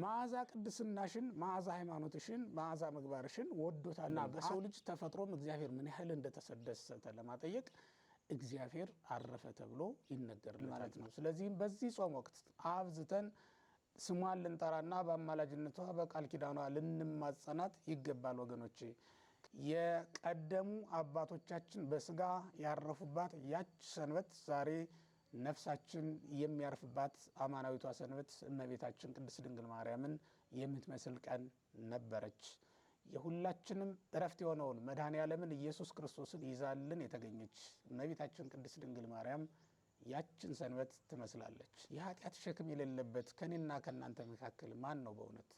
መዓዛ ቅድስናሽን መዓዛ ሃይማኖትሽን መዓዛ ምግባርሽን ወዶታልና በሰው ልጅ ተፈጥሮም እግዚአብሔር ምን ያህል እንደተሰደሰተ ለማጠየቅ እግዚአብሔር አረፈ ተብሎ ይነገራል ማለት ነው። ስለዚህ በዚህ ጾም ወቅት አብዝተን ስሟን ልንጠራና በአማላጅነቷ በቃል ኪዳኗ ልንማጸናት ይገባል ወገኖቼ። የቀደሙ አባቶቻችን በስጋ ያረፉባት ያች ሰንበት ዛሬ ነፍሳችን የሚያርፍባት አማናዊቷ ሰንበት እመቤታችን ቅድስት ድንግል ማርያምን የምትመስል ቀን ነበረች። የሁላችንም እረፍት የሆነውን መድኃኔዓለምን ኢየሱስ ክርስቶስን ይዛልን የተገኘች እመቤታችን ቅድስት ድንግል ማርያም ያችን ሰንበት ትመስላለች። የኃጢአት ሸክም የሌለበት ከኔና ከናንተ መካከል ማን ነው በእውነት?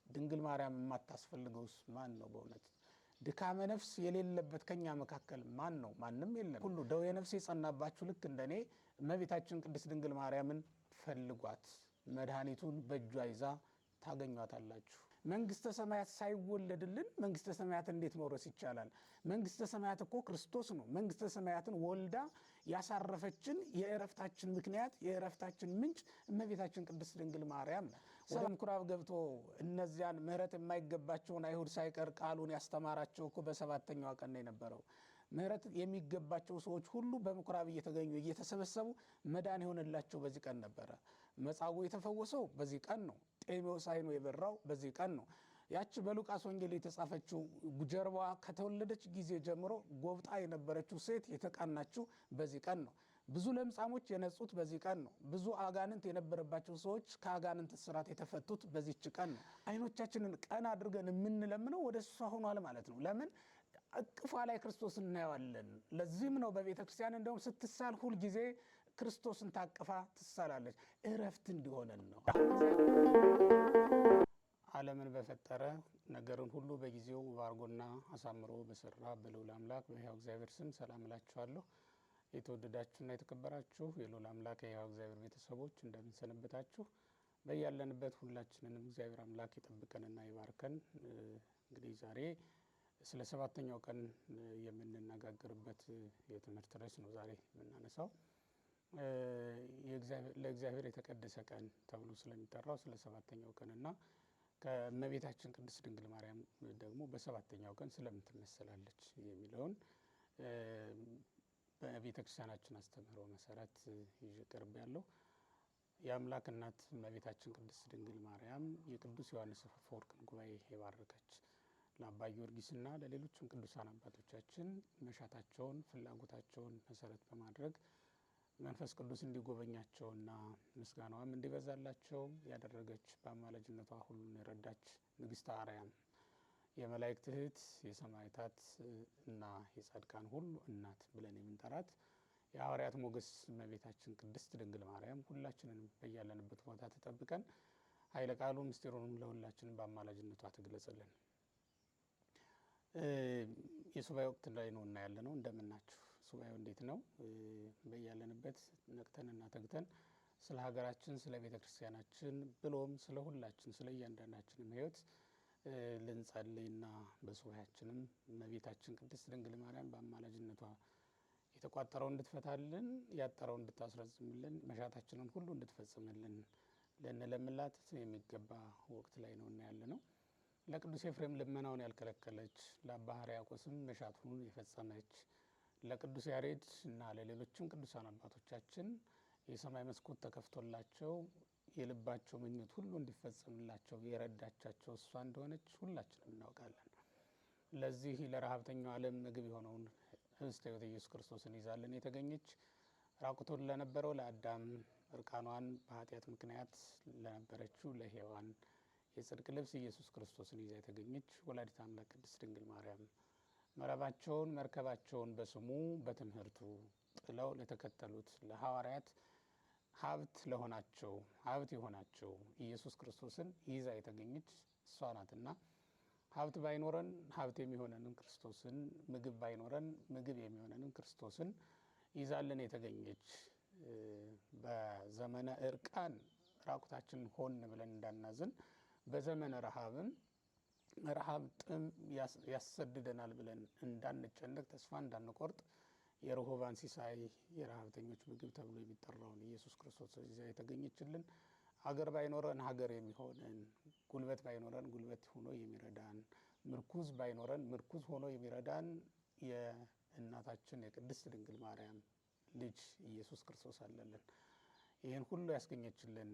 ድንግል ማርያም የማታስፈልገውስ ማን ነው በእውነት? ድካመ ነፍስ የሌለበት ከኛ መካከል ማን ነው? ማንም የለም። ሁሉ ደዌ ነፍስ የጸናባችሁ ልክ እንደኔ እመቤታችን ቅድስት ድንግል ማርያምን ፈልጓት፣ መድኃኒቱን በእጇ ይዛ ታገኟታላችሁ። መንግስተ ሰማያት ሳይወለድልን መንግስተ ሰማያት እንዴት መውረስ ይቻላል? መንግስተ ሰማያት እኮ ክርስቶስ ነው። መንግስተ ሰማያትን ወልዳ ያሳረፈችን የእረፍታችን ምክንያት የእረፍታችን ምንጭ እመቤታችን ቅድስት ድንግል ማርያም ነው። ወደ ምኩራብ ገብቶ እነዚያን ምህረት የማይገባቸውን አይሁድ ሳይቀር ቃሉን ያስተማራቸው እኮ በሰባተኛው ቀን ነው የነበረው። ምህረት የሚገባቸው ሰዎች ሁሉ በምኩራብ እየተገኙ እየተሰበሰቡ መዳን የሆነላቸው በዚህ ቀን ነበረ። መጻጉዕ የተፈወሰው በዚህ ቀን ነው። ጤሜዎስ ዓይኑ የበራው በዚህ ቀን ነው። ያች በሉቃስ ወንጌል የተጻፈችው ጀርባዋ ከተወለደች ጊዜ ጀምሮ ጎብጣ የነበረችው ሴት የተቃናችው በዚህ ቀን ነው። ብዙ ለምጻሞች የነጹት በዚህ ቀን ነው። ብዙ አጋንንት የነበረባቸው ሰዎች ከአጋንንት እስራት የተፈቱት በዚህች ቀን ነው። አይኖቻችንን ቀና አድርገን የምንለምነው ወደ እሷ ሆኗል ማለት ነው። ለምን? እቅፏ ላይ ክርስቶስ እናየዋለን። ለዚህም ነው በቤተ ክርስቲያን እንደውም ስትሳል ሁል ጊዜ ክርስቶስን ታቅፋ ትሳላለች። እረፍት እንዲሆነን ነው። ዓለምን በፈጠረ ነገርን ሁሉ በጊዜው ባርጎና አሳምሮ በሰራ በልዑል አምላክ በሕያው እግዚአብሔር ስም ሰላም እላችኋለሁ። የተወደዳችሁና የተከበራችሁ የልዑል አምላክ የሕያው እግዚአብሔር ቤተሰቦች እንደምን ሰነበታችሁ? በያለንበት ሁላችንንም እግዚአብሔር አምላክ ይጠብቀንና ይባርከን። እንግዲህ ዛሬ ስለ ሰባተኛው ቀን የምንነጋገርበት የትምህርት ርዕስ ነው ዛሬ የምናነሳው። ለእግዚአብሔር የተቀደሰ ቀን ተብሎ ስለሚጠራው ስለ ሰባተኛው ቀንና ከእመቤታችን ቅድስት ድንግል ማርያም ደግሞ በሰባተኛው ቀን ስለምትመሰላለች የሚለውን በቤተ ክርስቲያናችን አስተምህሮ መሰረት ይዤ ቀርብ ያለው የአምላክ እናት እመቤታችን ቅድስት ድንግል ማርያም የቅዱስ ዮሐንስ አፈወርቅን ጉባኤ የባረከች ለአባ ጊዮርጊስና ለሌሎችም ቅዱሳን አባቶቻችን መሻታቸውን ፍላጎታቸውን መሰረት በማድረግ መንፈስ ቅዱስ እንዲጎበኛቸውና ምስጋናዋም እንዲበዛላቸው ያደረገች በአማላጅነቷ ሁሉን የረዳች ንግሥተ አርያም የመላእክት እህት የሰማዕታት እና የጻድቃን ሁሉ እናት ብለን የምንጠራት የሐዋርያት ሞገስ እመቤታችን ቅድስት ድንግል ማርያም ሁላችንንም በያለንበት ቦታ ተጠብቀን ኃይለ ቃሉ ምስጢሩንም ለሁላችንም በአማላጅነቷ ትግለጽልን። የሱባኤ ወቅት ላይ ነው እና ያለነው። እንደምናችሁ ሱባኤው እንዴት ነው? በያለንበት ነቅተንና ተግተን ስለ ሀገራችን ስለ ቤተ ክርስቲያናችን ብሎም ስለ ሁላችን ስለ እያንዳንዳችንም ሕይወት ልንጸልይና በሱባኤያችንም እመቤታችን ቅድስት ድንግል ማርያም በአማላጅነቷ የተቋጠረው እንድትፈታልን ያጠረው እንድታስረዝምልን መሻታችንን ሁሉ እንድትፈጽምልን ልንለምላት የሚገባ ወቅት ላይ ነው እና ያለነው። ለቅዱስ ኤፍሬም ልመናውን ያልከለከለች ለአባ ሕርያቆስም መሻቱን የፈጸመች ለቅዱስ ያሬድ እና ለሌሎችም ቅዱሳን አባቶቻችን የሰማይ መስኮት ተከፍቶላቸው የልባቸው ምኞት ሁሉ እንዲፈጸምላቸው የረዳቻቸው እሷ እንደሆነች ሁላችንም እናውቃለን። ለዚህ ለረሃብተኛው ዓለም ምግብ የሆነውን ህብስተ ሕይወት ኢየሱስ ክርስቶስን ይዛልን የተገኘች ራቁቱን ለነበረው ለአዳም እርቃኗን በኃጢአት ምክንያት ለነበረችው ለሔዋን የጽድቅ ልብስ ኢየሱስ ክርስቶስን ይዛ የተገኘች ወላዲተ አምላክ ቅድስት ድንግል ማርያም መረባቸውን መርከባቸውን በስሙ በትምህርቱ ጥለው ለተከተሉት ለሐዋርያት ሀብት ለሆናቸው ሀብት የሆናቸው ኢየሱስ ክርስቶስን ይዛ የተገኘች እሷ ናትና ሀብት ባይኖረን ሀብት የሚሆነንን ክርስቶስን፣ ምግብ ባይኖረን ምግብ የሚሆነንን ክርስቶስን ይዛልን የተገኘች በዘመነ እርቃን ራቁታችን ሆን ብለን እንዳናዝን በዘመነ ረሃብም ረሃብ ጥም ያሰድደናል ብለን እንዳንጨነቅ ተስፋ እንዳንቆርጥ የረሆባን ሲሳይ የረሃብተኞች ምግብ ተብሎ የሚጠራውን ኢየሱስ ክርስቶስ ይዛ የተገኘችልን ሀገር ባይኖረን ሀገር የሚሆነን ጉልበት ባይኖረን ጉልበት ሆኖ የሚረዳን፣ ምርኩዝ ባይኖረን ምርኩዝ ሆኖ የሚረዳን የእናታችን የቅድስት ድንግል ማርያም ልጅ ኢየሱስ ክርስቶስ አለልን። ይህን ሁሉ ያስገኘችልን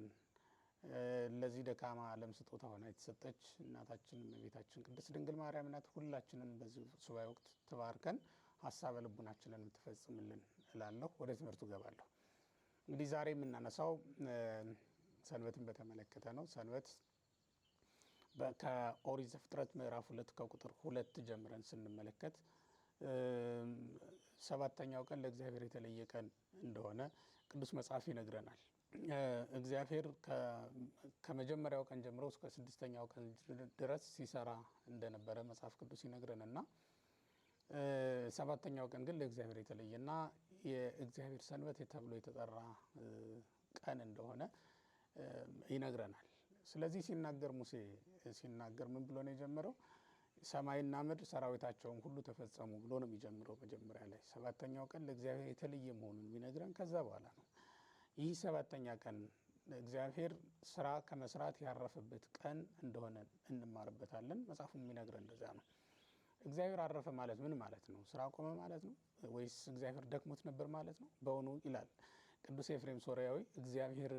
ለዚህ ደካማ ዓለም ስጦታ ሆና የተሰጠች እናታችን እመቤታችን ቅድስት ድንግል ማርያም ናት። ሁላችንን በዚህ ሱባኤ ወቅት ተባርከን ሀሳበ ልቡናችንን የምትፈጽምልን እላለሁ። ወደ ትምህርቱ ገባለሁ። እንግዲህ ዛሬ የምናነሳው ሰንበትን በተመለከተ ነው። ሰንበት ከኦሪት ዘፍጥረት ምዕራፍ 2 ከቁጥር 2 ጀምረን ስንመለከት ሰባተኛው ቀን ለእግዚአብሔር የተለየ ቀን እንደሆነ ቅዱስ መጽሐፍ ይነግረናል። እግዚአብሔር ከመጀመሪያው ቀን ጀምሮ እስከ 6ኛው ቀን ድረስ ሲሰራ እንደነበረ መጽሐፍ ቅዱስ ይነግረንና ሰባተኛው ቀን ግን ለእግዚአብሔር የተለየና የእግዚአብሔር ሰንበት ተብሎ የተጠራ ቀን እንደሆነ ይነግረናል። ስለዚህ ሲናገር ሙሴ ሲናገር ምን ብሎ ነው የጀመረው? ሰማይና ምድር ሰራዊታቸውን ሁሉ ተፈጸሙ ብሎ ነው የሚጀምረው። መጀመሪያ ላይ ሰባተኛው ቀን ለእግዚአብሔር የተለየ መሆኑን የሚነግረን ከዛ በኋላ ነው። ይህ ሰባተኛ ቀን እግዚአብሔር ስራ ከመስራት ያረፈበት ቀን እንደሆነ እንማርበታለን። መጽሐፉም የሚነግረን እንደዛ ነው። እግዚአብሔር አረፈ ማለት ምን ማለት ነው? ስራ ቆመ ማለት ነው ወይስ እግዚአብሔር ደክሞት ነበር ማለት ነው? በእውኑ ይላል ቅዱስ ኤፍሬም ሶርያዊ፣ እግዚአብሔር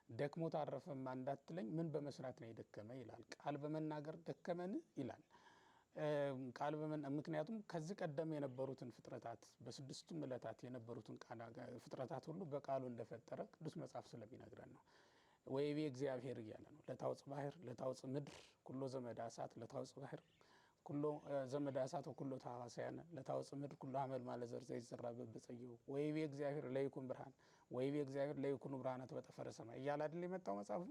ደክሞት አረፈማ እንዳትለኝ ምን በመስራት ነው የደከመ ይላል። ቃል በመናገር ደከመን ይላል። ምክንያቱም ከዚህ ቀደም የነበሩትን ፍጥረታት በስድስቱም ዕለታት የነበሩትን ፍጥረታት ሁሉ በቃሉ እንደፈጠረ ቅዱስ መጽሐፍ ስለሚነግረን ነው። ወይቤ እግዚአብሔር እያለ ነው። ለታውፅ ባህር ለታውፅ ምድር ኩሎ ዘመዳ እሳት ለታውፅ ባህር ኩሎ ዘመዳ እሳት ወኩሎ ተሐዋስያን ለታውፅ ምድር ኩሎ ሐመል ማለት ዘር ዘይዘራ በበጸየው ወይቤ እግዚአብሔር ለይኩን ብርሃን ወይቤ እግዚአብሔር ለይኩኑ ብርሃናት በጠፈረ ሰማይ እያለ አይደል የመጣው መጽሐፉ።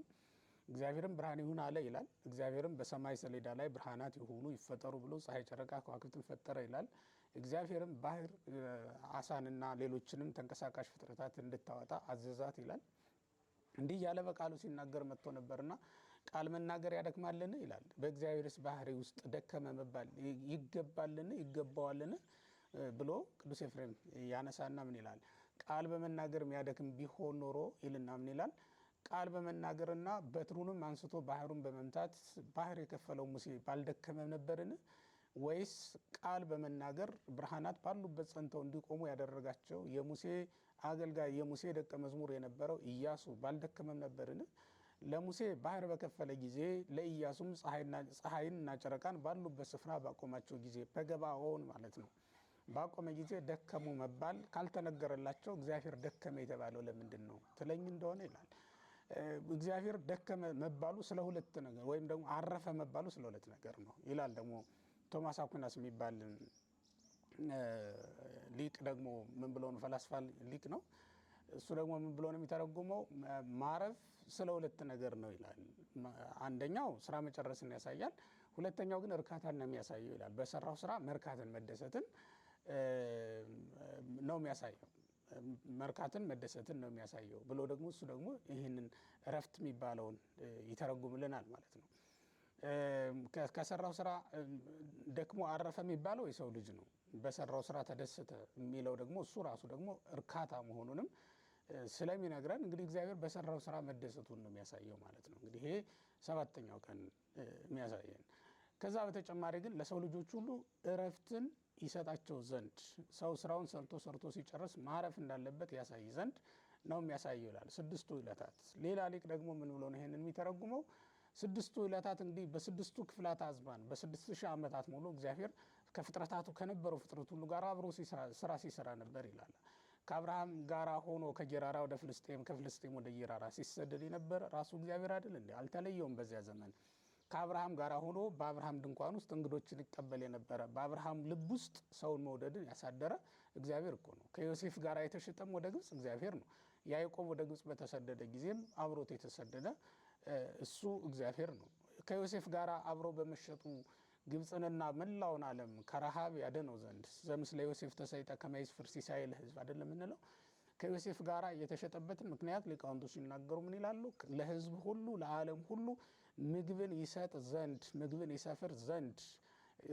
እግዚአብሔርም ብርሃን ይሁን አለ ይላል። እግዚአብሔርም በሰማይ ሰሌዳ ላይ ብርሃናት ይሁኑ ይፈጠሩ ብሎ ፀሐይ፣ ጨረቃ፣ ከዋክብትን ፈጠረ ይላል። እግዚአብሔርም ባህር አሳንና ሌሎችንም ተንቀሳቃሽ ፍጥረታት እንድታወጣ አዘዛት ይላል። እንዲህ ያለ በቃሉ ሲናገር መጥቶ ነበርና ቃል መናገር ያደክማልን ይላል። በእግዚአብሔርስ ባህሪ ውስጥ ደከመ መባል ይገባልን ይገባዋልን ብሎ ቅዱስ ኤፍሬም ያነሳና ምን ይላል? ቃል በመናገር የሚያደክም ቢሆን ኖሮ ይልና ምን ይላል? ቃል በመናገርና በትሩንም አንስቶ ባህሩን በመምታት ባህር የከፈለው ሙሴ ባልደከመ ነበርን? ወይስ ቃል በመናገር ብርሃናት ባሉበት ጸንተው እንዲቆሙ ያደረጋቸው የሙሴ አገልጋይ የሙሴ ደቀ መዝሙር የነበረው ኢያሱ ባልደከመም ነበርን? ለሙሴ ባህር በከፈለ ጊዜ ለኢያሱም ፀሐይንና ጨረቃን ባሉበት ስፍራ ባቆማቸው ጊዜ በገባዖን ማለት ነው ባቆመ ጊዜ ደከሙ መባል ካልተነገረላቸው እግዚአብሔር ደከመ የተባለው ለምንድን ነው ትለኝ እንደሆነ ይላል። እግዚአብሔር ደከመ መባሉ ስለ ሁለት ነገር ወይም ደግሞ አረፈ መባሉ ስለ ሁለት ነገር ነው ይላል። ደግሞ ቶማስ አኩናስ የሚባል ሊቅ ደግሞ ምን ብሎ ነው? ፈላስፋ ሊቅ ነው። እሱ ደግሞ ምን ብሎ ነው የሚተረጉመው? ማረፍ ስለ ሁለት ነገር ነው ይላል። አንደኛው ስራ መጨረስን ያሳያል። ሁለተኛው ግን እርካታን ነው የሚያሳየው ይላል። በሰራው ስራ መርካትን መደሰትን ነው የሚያሳየው። መርካትን መደሰትን ነው የሚያሳየው ብሎ ደግሞ እሱ ደግሞ ይህንን እረፍት የሚባለውን ይተረጉምልናል ማለት ነው። ከሰራው ስራ ደክሞ አረፈ የሚባለው የሰው ልጅ ነው። በሰራው ስራ ተደሰተ የሚለው ደግሞ እሱ ራሱ ደግሞ እርካታ መሆኑንም ስለሚነግረን እንግዲህ እግዚአብሔር በሰራው ስራ መደሰቱን ነው የሚያሳየው ማለት ነው። እንግዲህ ይሄ ሰባተኛው ቀን የሚያሳየን። ከዛ በተጨማሪ ግን ለሰው ልጆች ሁሉ እረፍትን ይሰጣቸው ዘንድ ሰው ስራውን ሰርቶ ሲጨርስ ማረፍ እንዳለበት ያሳይ ዘንድ ነው የሚያሳየው ይላል። ስድስቱ ዕለታት። ሌላ ሊቅ ደግሞ ምን ብሎ ነው ይሄንን የሚተረጉመው? ስድስቱ ዕለታት እንግዲህ በስድስቱ ክፍላት አዝማን በ6000 ዓመታት ሙሉ እግዚአብሔር ከፍጥረታቱ ከነበረው ፍጥረት ሁሉ ጋር አብሮ ስራ ሲሰራ ነበር ይላል። ከአብርሃም ጋራ ሆኖ ከጌራራ ወደ ፍልስጤም ከፍልስጤም ወደ ጌራራ ሲሰደድ የነበረ ራሱ እግዚአብሔር አይደል እንዴ? አልተለየውም። በዚያ ዘመን ከአብርሃም ጋር ሆኖ በአብርሃም ድንኳን ውስጥ እንግዶችን ይቀበል የነበረ በአብርሃም ልብ ውስጥ ሰውን መውደድን ያሳደረ እግዚአብሔር እኮ ነው። ከዮሴፍ ጋር የተሸጠም ወደ ግብጽ እግዚአብሔር ነው። ያዕቆብ ወደ ግብጽ በተሰደደ ጊዜም አብሮት የተሰደደ እሱ እግዚአብሔር ነው። ከዮሴፍ ጋር አብሮ በመሸጡ ግብጽንና መላውን ዓለም ከረሃብ ያደነው ዘንድ ዘምስለ ዮሴፍ ተሰይጠ ከመይስፍር ሲሳይል ህዝብ አይደለም እንለው። ከዮሴፍ ጋር የተሸጠበትን ምክንያት ሊቃውንቱ ሲናገሩ ምን ይላሉ? ለህዝብ ሁሉ ለዓለም ሁሉ ምግብን ይሰጥ ዘንድ ምግብን ይሰፍር ዘንድ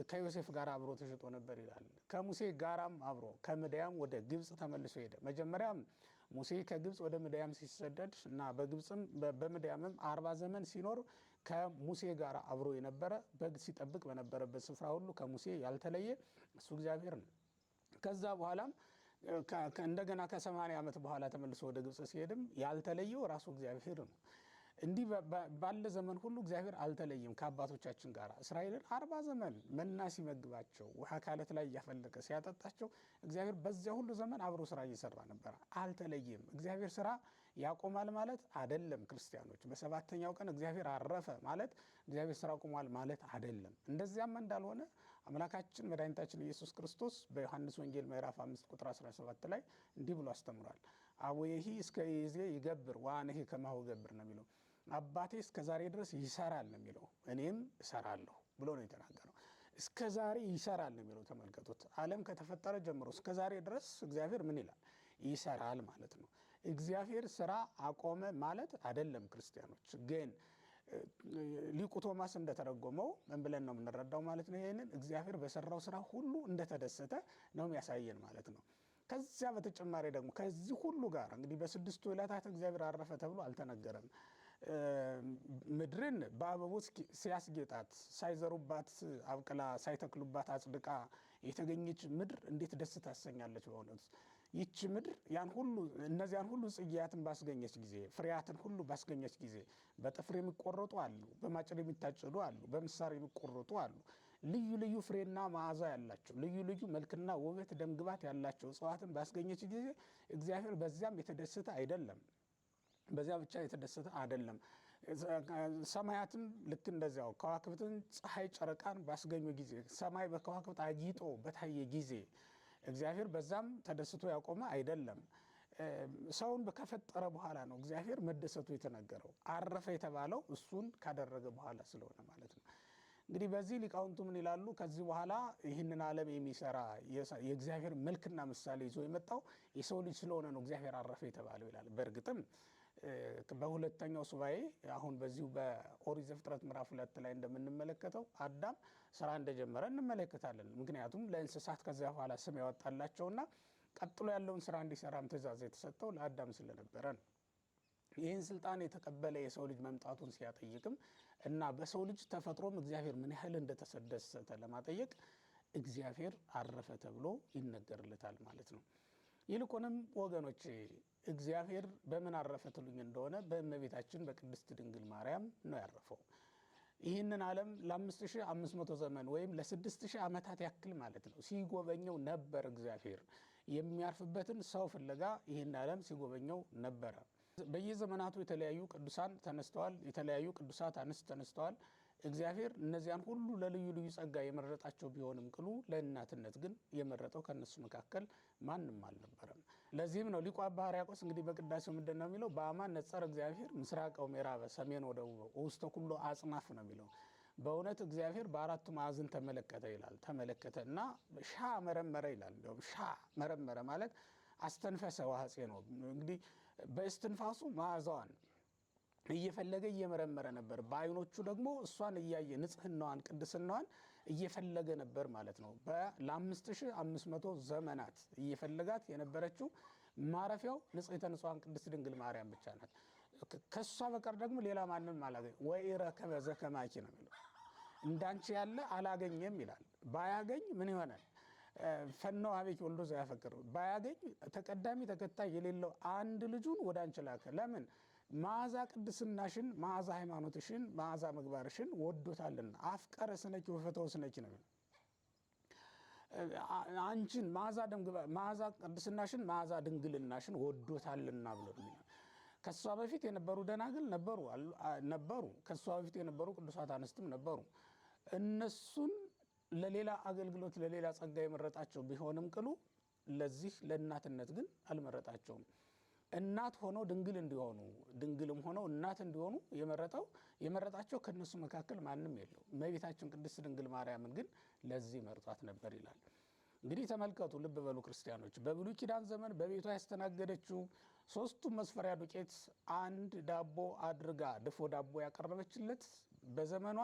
ከዮሴፍ ጋር አብሮ ተሸጦ ነበር ይላል። ከሙሴ ጋራም አብሮ ከምድያም ወደ ግብጽ ተመልሶ ሄደ። መጀመሪያም ሙሴ ከግብጽ ወደ ምድያም ሲሰደድ እና በግብጽም በምድያምም 40 ዘመን ሲኖር ከሙሴ ጋር አብሮ የነበረ በግ ሲጠብቅ በነበረበት ስፍራ ሁሉ ከሙሴ ያልተለየ እሱ እግዚአብሔር ነው። ከዛ በኋላም እንደገና ከ80 ዓመት በኋላ ተመልሶ ወደ ግብጽ ሲሄድም ያልተለየው ራሱ እግዚአብሔር ነው። እንዲህ ባለ ዘመን ሁሉ እግዚአብሔር አልተለየም ከአባቶቻችን ጋር። እስራኤልን 40 ዘመን መና ሲመግባቸው ውሃ ካለት ላይ እያፈለቀ ሲያጠጣቸው እግዚአብሔር በዚያ ሁሉ ዘመን አብሮ ስራ እየሰራ ነበር፣ አልተለየም። እግዚአብሔር ስራ ያቆማል ማለት አይደለም። ክርስቲያኖች በሰባተኛው ቀን እግዚአብሔር አረፈ ማለት እግዚአብሔር ስራ ቆሟል ማለት አይደለም። እንደዚያም እንዳልሆነ አምላካችን መድኃኒታችን ኢየሱስ ክርስቶስ በዮሐንስ ወንጌል ምዕራፍ 5 ቁጥር 17 ላይ እንዲህ ብሎ አስተምሯል። አቡየሂ እስከ ይዜ ይገብር ወአነሂ ከማሁ ገብር ነው የሚለው። አባቴ እስከ ዛሬ ድረስ ይሰራል ነው የሚለው፣ እኔም እሰራለሁ ብሎ ነው የተናገረው። እስከ ዛሬ ይሰራል ነው የሚለው። ተመልከቱት። ዓለም ከተፈጠረ ጀምሮ እስከ ዛሬ ድረስ እግዚአብሔር ምን ይላል? ይሰራል ማለት ነው። እግዚአብሔር ስራ አቆመ ማለት አይደለም። ክርስቲያኖች ግን ሊቁ ቶማስ እንደተረጎመው ምን ብለን ነው የምንረዳው ማለት ነው? ይሄንን እግዚአብሔር በሰራው ስራ ሁሉ እንደተደሰተ ነው የሚያሳየን ማለት ነው። ከዚያ በተጨማሪ ደግሞ ከዚህ ሁሉ ጋር እንግዲህ በስድስቱ ዕለታት እግዚአብሔር አረፈ ተብሎ አልተነገረም። ምድርን በአበቦች ሲያስጌጣት ሳይዘሩባት አብቅላ ሳይተክሉባት አጽድቃ የተገኘች ምድር እንዴት ደስ ታሰኛለች! በእውነት ይቺ ምድር እነዚያን ሁሉ ጽጌያትን ባስገኘች ጊዜ፣ ፍሬያትን ሁሉ ባስገኘች ጊዜ በጥፍር የሚቆረጡ አሉ፣ በማጭድ የሚታጨዱ አሉ፣ በምሳር የሚቆረጡ አሉ። ልዩ ልዩ ፍሬና መዓዛ ያላቸው ልዩ ልዩ መልክና ውበት ደምግባት ያላቸው እጽዋትን ባስገኘች ጊዜ እግዚአብሔር በዚያም የተደሰተ አይደለም። በዚያ ብቻ የተደሰተ አይደለም። ሰማያትም ልክ እንደዚያው ከዋክብትን፣ ፀሐይ፣ ጨረቃን ባስገኙ ጊዜ ሰማይ በከዋክብት አጊጦ በታየ ጊዜ እግዚአብሔር በዛም ተደስቶ ያቆመ አይደለም። ሰውን ከፈጠረ በኋላ ነው እግዚአብሔር መደሰቱ የተነገረው። አረፈ የተባለው እሱን ካደረገ በኋላ ስለሆነ ማለት ነው። እንግዲህ በዚህ ሊቃውንቱ ምን ይላሉ? ከዚህ በኋላ ይህንን ዓለም የሚሰራ የእግዚአብሔር መልክና ምሳሌ ይዞ የመጣው የሰው ልጅ ስለሆነ ነው እግዚአብሔር አረፈ የተባለው ይላል። በእርግጥም በሁለተኛው ሱባኤ አሁን በዚሁ በኦሪት ዘፍጥረት ምዕራፍ 2 ላይ እንደምንመለከተው አዳም ስራ እንደጀመረ እንመለከታለን። ምክንያቱም ለእንስሳት ከዚያ በኋላ ስም ያወጣላቸውና ቀጥሎ ያለውን ስራ እንዲሰራም ትእዛዝ የተሰጠው ለአዳም ስለነበረ ነው። ይህን ስልጣን የተቀበለ የሰው ልጅ መምጣቱን ሲያጠይቅም እና በሰው ልጅ ተፈጥሮም እግዚአብሔር ምን ያህል እንደተደሰተ ለማጠየቅ እግዚአብሔር አረፈ ተብሎ ይነገርለታል ማለት ነው። ይልቁንም ወገኖች እግዚአብሔር በምን አረፈ ትሉኝ እንደሆነ በእመቤታችን በቅድስት ድንግል ማርያም ነው ያረፈው። ይህንን ዓለም ለ5500 ዘመን ወይም ለ6000 ዓመታት ያክል ማለት ነው ሲጎበኘው ነበር። እግዚአብሔር የሚያርፍበትን ሰው ፍለጋ ይህን ዓለም ሲጎበኘው ነበረ። በየዘመናቱ የተለያዩ ቅዱሳን ተነስተዋል፣ የተለያዩ ቅዱሳት አንስት ተነስተዋል። እግዚአብሔር እነዚያን ሁሉ ለልዩ ልዩ ጸጋ የመረጣቸው ቢሆንም ቅሉ ለእናትነት ግን የመረጠው ከነሱ መካከል ማንም አልነበረም። ለዚህም ነው ሊቁ አባ ሕርያቆስ እንግዲህ በቅዳሴው ምንድን ነው የሚለው? በአማን ነጸረ እግዚአብሔር ምስራቀው ምዕራበ ሰሜን ወደቡበ ውስተ ኩሎ አጽናፍ ነው የሚለው። በእውነት እግዚአብሔር በአራቱ ማዕዘን ተመለከተ ይላል። ተመለከተ እና ሻ መረመረ ይላል። እንዲያውም ሻ መረመረ ማለት አስተንፈሰ ዋህፄ ነው። እንግዲህ በእስትንፋሱ መዓዛዋን እየፈለገ እየመረመረ ነበር። በአይኖቹ ደግሞ እሷን እያየ ንጽህናዋን፣ ቅድስናዋን እየፈለገ ነበር ማለት ነው። ለ5500 ዘመናት እየፈለጋት የነበረችው ማረፊያው ንጽሕተ ንጹሐን ቅድስት ድንግል ማርያም ብቻ ናት። ከሷ በቀር ደግሞ ሌላ ማንም አላገኘ። ወኢረከበ ዘከማኪ ነው የሚለው። እንዳንቺ ያለ አላገኘም ይላል። ባያገኝ ምን ይሆናል? ፈነው አቤኪ ወልዶ ዘያፈቅር። ባያገኝ ተቀዳሚ ተከታይ የሌለው አንድ ልጁን ወደ አንቺ ላከ። ለምን? መዓዛ ቅድስናሽን፣ መዓዛ ሃይማኖትሽን፣ መዓዛ ምግባርሽን ወዶታልና። አፍቀረ ስነኪ ወፈተው ስነኪ ነው። አንቺን መዓዛ ቅድስናሽን፣ መዓዛ ድንግልናሽን ወዶታልና ብሎ ነው። ከሷ በፊት የነበሩ ደናግል ነበሩ። ከሷ በፊት የነበሩ ቅዱሳት አንስትም ነበሩ። እነሱን ለሌላ አገልግሎት ለሌላ ጸጋ የመረጣቸው ቢሆንም ቅሉ ለዚህ ለእናትነት ግን አልመረጣቸውም። እናት ሆነው ድንግል እንዲሆኑ ድንግልም ሆነው እናት እንዲሆኑ የመረጣቸው ከነሱ መካከል ማንም የለው። እመቤታችን ቅድስት ድንግል ማርያምን ግን ለዚህ መርጧት ነበር ይላል። እንግዲህ ተመልከቱ፣ ልብ በሉ ክርስቲያኖች። በብሉይ ኪዳን ዘመን በቤቷ ያስተናገደችው 3 መስፈሪያ ዱቄት አንድ ዳቦ አድርጋ ድፎ ዳቦ ያቀረበችለት በዘመኗ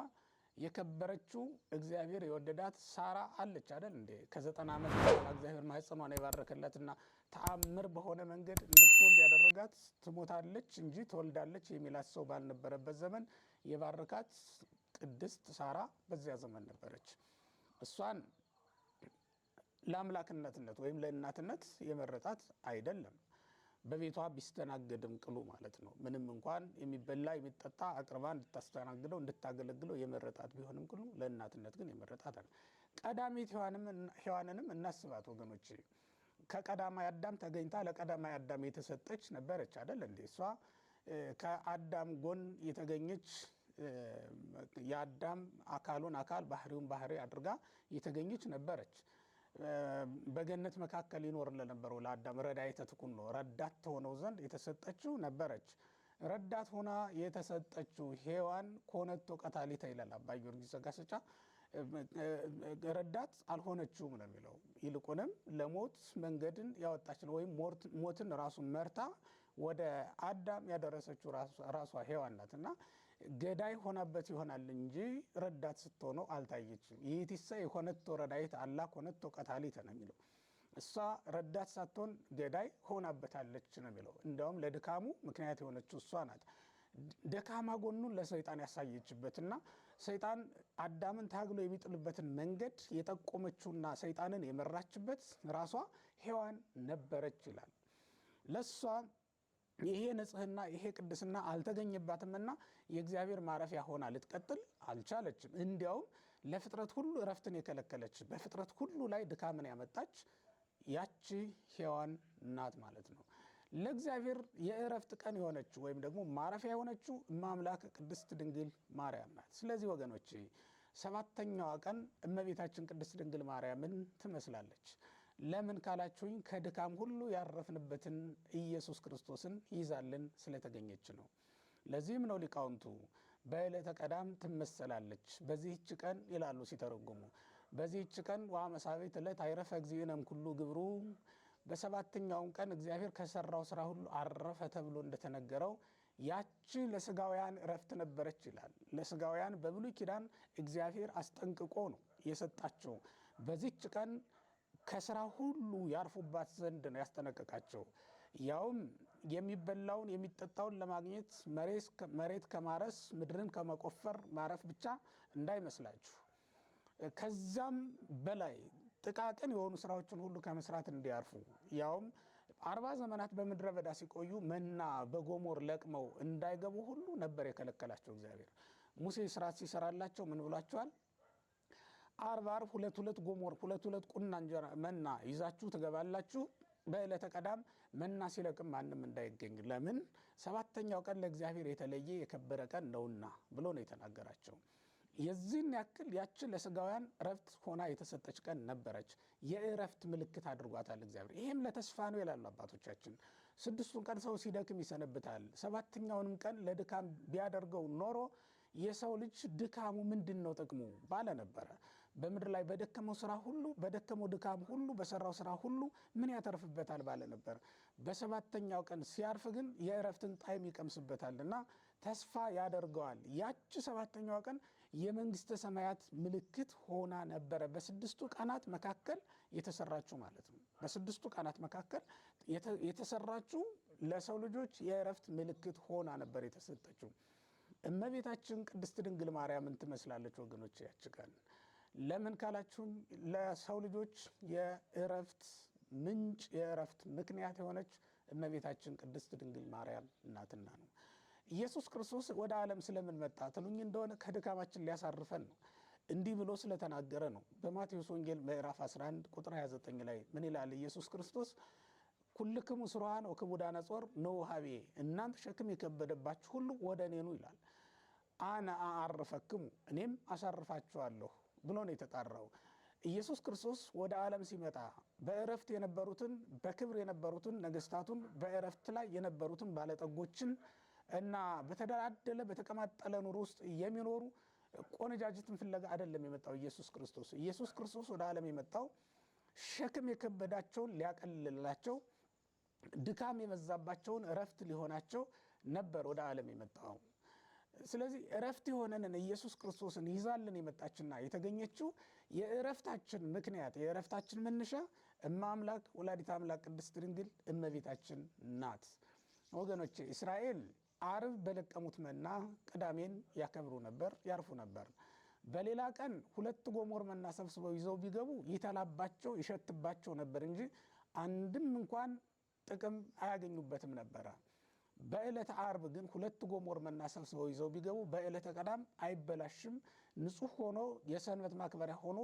የከበረችው እግዚአብሔር የወደዳት ሳራ አለች አይደል እንዴ? ከ90 ዓመት በኋላ እግዚአብሔር ማህፀኗን የባረከላትና ተአምር በሆነ መንገድ እንድትወልድ ያደረጋት ትሞታለች እንጂ ትወልዳለች የሚላት ሰው ባልነበረበት ዘመን የባረካት ቅድስት ሳራ በዚያ ዘመን ነበረች። እሷን ለአምላክነትነት ወይም ለእናትነት የመረጣት አይደለም። በቤቷ ቢስተናገድም ቅሉ ማለት ነው። ምንም እንኳን የሚበላ የሚጠጣ አቅርባ እንድታስተናግደው እንድታገለግለው የመረጣት ቢሆንም ቅሉ ለእናትነት ግን የመረጣት አለ። ቀዳሚት ሔዋንንም እናስባት ወገኖች። ከቀዳማይ አዳም ተገኝታ ለቀዳማይ አዳም የተሰጠች ነበረች አይደል እንዴ? እሷ ከአዳም ጎን የተገኘች የአዳም አካሉን አካል ባህሪውን ባህሪ አድርጋ የተገኘች ነበረች። በገነት መካከል ይኖር ለነበረው ለአዳም ረዳኢተ ትኩን ነው፣ ረዳት ሆነው ዘንድ የተሰጠችው ነበረች። ረዳት ሆና የተሰጠችው ሔዋን ኮነቶ ቀታሊተ ይላል አባ ጊዮርጊስ ዘጋስጫ። ረዳት አልሆነችውም ነው የሚለው። ይልቁንም ለሞት መንገድን ያወጣች ነው፣ ወይም ሞትን ራሱን መርታ ወደ አዳም ያደረሰችው ራሷ ሔዋን ናትና ገዳይ ሆናበት ይሆናል እንጂ ረዳት ስትሆነው አልታየችም። ይህቲሰ የኮነቶ ረዳይት አላ ኮነቶ ቀታሊተ ነው የሚለው። እሷ ረዳት ሳትሆን ገዳይ ሆናበታለች ነው የሚለው። እንዲያውም ለድካሙ ምክንያት የሆነችው እሷ ናት። ደካማ ጎኑን ለሰይጣን ያሳየችበትና ሰይጣን አዳምን ታግሎ የሚጥልበትን መንገድ የጠቆመችውና ሰይጣንን የመራችበት ራሷ ሔዋን ነበረች ይላል። ለሷ ይሄ ንጽህና ይሄ ቅድስና አልተገኘባትምና የእግዚአብሔር ማረፊያ ሆና ልትቀጥል አልቻለችም። እንዲያውም ለፍጥረት ሁሉ እረፍትን የከለከለች፣ በፍጥረት ሁሉ ላይ ድካምን ያመጣች ያቺ ሔዋን ናት ማለት ነው። ለእግዚአብሔር የእረፍት ቀን የሆነችው ወይም ደግሞ ማረፊያ የሆነችው እማምላክ ቅድስት ድንግል ማርያም ናት። ስለዚህ ወገኖች ሰባተኛዋ ቀን እመቤታችን ቅድስት ድንግል ማርያምን ትመስላለች። ለምን ካላችሁኝ ከድካም ሁሉ ያረፍንበትን ኢየሱስ ክርስቶስን ይዛልን ስለተገኘች ነው። ለዚህም ነው ሊቃውንቱ በዕለተ ቀዳም ትመሰላለች በዚህች ቀን ይላሉ ሲተረጉሙ። በዚህች ቀን ወአመሳቤት ዕለት አይረፈ እግዚእነ እምኩሉ ግብሩ፣ በሰባተኛውም ቀን እግዚአብሔር ከሰራው ስራ ሁሉ አረፈ ተብሎ እንደተነገረው ያቺ ለስጋውያን እረፍት ነበረች ይላል። ለስጋውያን በብሉይ ኪዳን እግዚአብሔር አስጠንቅቆ ነው የሰጣቸው። በዚህች ቀን ከስራ ሁሉ ያርፉባት ዘንድ ነው ያስጠነቀቃቸው። ያውም የሚበላውን የሚጠጣውን ለማግኘት መሬት ከማረስ ምድርን ከመቆፈር ማረፍ ብቻ እንዳይመስላችሁ፣ ከዛም በላይ ጥቃቅን የሆኑ ስራዎችን ሁሉ ከመስራት እንዲያርፉ፣ ያውም 40 ዘመናት በምድረ በዳ ሲቆዩ መና በጎሞር ለቅመው እንዳይገቡ ሁሉ ነበር የከለከላቸው እግዚአብሔር። ሙሴ ስርዓት ሲሰራላቸው ምን ብሏቸዋል? 40 ሁለት ጎሞር ሁለት ቁና እንጀራ መና ይዛችሁ ትገባላችሁ፣ በዕለተ ቀዳም መና ሲለቅም ማንም እንዳይገኝ፣ ለምን ሰባተኛው ቀን ለእግዚአብሔር የተለየ የከበረ ቀን ነውና ብሎ ነው የተናገራቸው። የዚህን ያክል ያችን ለስጋውያን እረፍት ሆና የተሰጠች ቀን ነበረች። የእረፍት ምልክት አድርጓታል እግዚአብሔር። ይህም ለተስፋ ነው ይላሉ አባቶቻችን። 6ቱን ቀን ሰው ሲደክም ይሰነብታል። 7ኛውንም ቀን ለድካም ቢያደርገው ኖሮ የሰው ልጅ ድካሙ ምንድን ነው ጥቅሙ ባለ ነበረ። በምድር ላይ በደከመው ስራ ሁሉ በደከመው ድካም ሁሉ በሰራው ስራ ሁሉ ምን ያተርፍበታል ባለ ነበር። በ7ኛው ቀን ሲያርፍ ግን የእረፍትን ጣዕም ይቀምስበታልና ተስፋ ያደርገዋል። ያቺ 7ኛው ቀን የመንግስተ ሰማያት ምልክት ሆና ነበረ። በ6ቱ ቀናት መካከል የተሰራችው ማለት ነው። በ6ቱ ቀናት መካከል የተሰራችው ለሰው ልጆች የእረፍት ምልክት ሆና ነበር የተሰጠችው። እመቤታችን ቅድስት ድንግል ማርያምን ትመስላለች ወገኖች ያች ቀን። ለምን ካላችሁም ለሰው ልጆች የእረፍት ምንጭ የእረፍት ምክንያት የሆነች እመቤታችን ቅድስት ድንግል ማርያም ናትና ነው። ኢየሱስ ክርስቶስ ወደ ዓለም ስለምን መጣ ትሉኝ እንደሆነ ከድካማችን ሊያሳርፈን ነው። እንዲህ ብሎ ስለተናገረ ነው። በማቴዎስ ወንጌል ምዕራፍ 11 ቁጥር 29 ላይ ምን ይላል ኢየሱስ ክርስቶስ? ኩልክሙ ሥሩዓን ወክቡዳነ ጾር ኑ ኀቤየ፣ እናንተ ሸክም የከበደባችሁ ሁሉ ወደ እኔ ኑ ይላል። አነ አዕርፈክሙ፣ እኔም አሳርፋችኋለሁ ብሎ ነው የተጣራው። ኢየሱስ ክርስቶስ ወደ ዓለም ሲመጣ በእረፍት የነበሩትን በክብር የነበሩትን ነገስታቱን በእረፍት ላይ የነበሩትን ባለጠጎችን እና በተደላደለ በተቀማጠለ ኑሮ ውስጥ የሚኖሩ ቆነጃጅትን ፍለጋ አይደለም የመጣው ኢየሱስ ክርስቶስ። ኢየሱስ ክርስቶስ ወደ ዓለም የመጣው ሸክም የከበዳቸውን ሊያቀልላቸው፣ ድካም የበዛባቸውን እረፍት ሊሆናቸው ነበር ወደ ዓለም የመጣው። ስለዚህ እረፍት የሆነንን ኢየሱስ ክርስቶስን ይዛልን የመጣችና የተገኘችው የእረፍታችን ምክንያት የእረፍታችን መነሻ እማምላክ ወላዲተ አምላክ ቅድስት ድንግል እመቤታችን ናት። ወገኖቼ እስራኤል ዓርብ በለቀሙት መና ቅዳሜን ያከብሩ ነበር፣ ያርፉ ነበር። በሌላ ቀን 2 ጎሞር መና ሰብስበው ይዘው ቢገቡ ይተላባቸው ይሸትባቸው ነበር እንጂ አንድም እንኳን ጥቅም አያገኙበትም ነበር። በዕለተ ዓርብ ግን 2 ጎሞር መና ሰብስበው ይዘው ቢገቡ በዕለተ ቀዳም አይበላሽም፣ ንጹሕ ሆኖ የሰንበት ማክበሪያ ሆኖ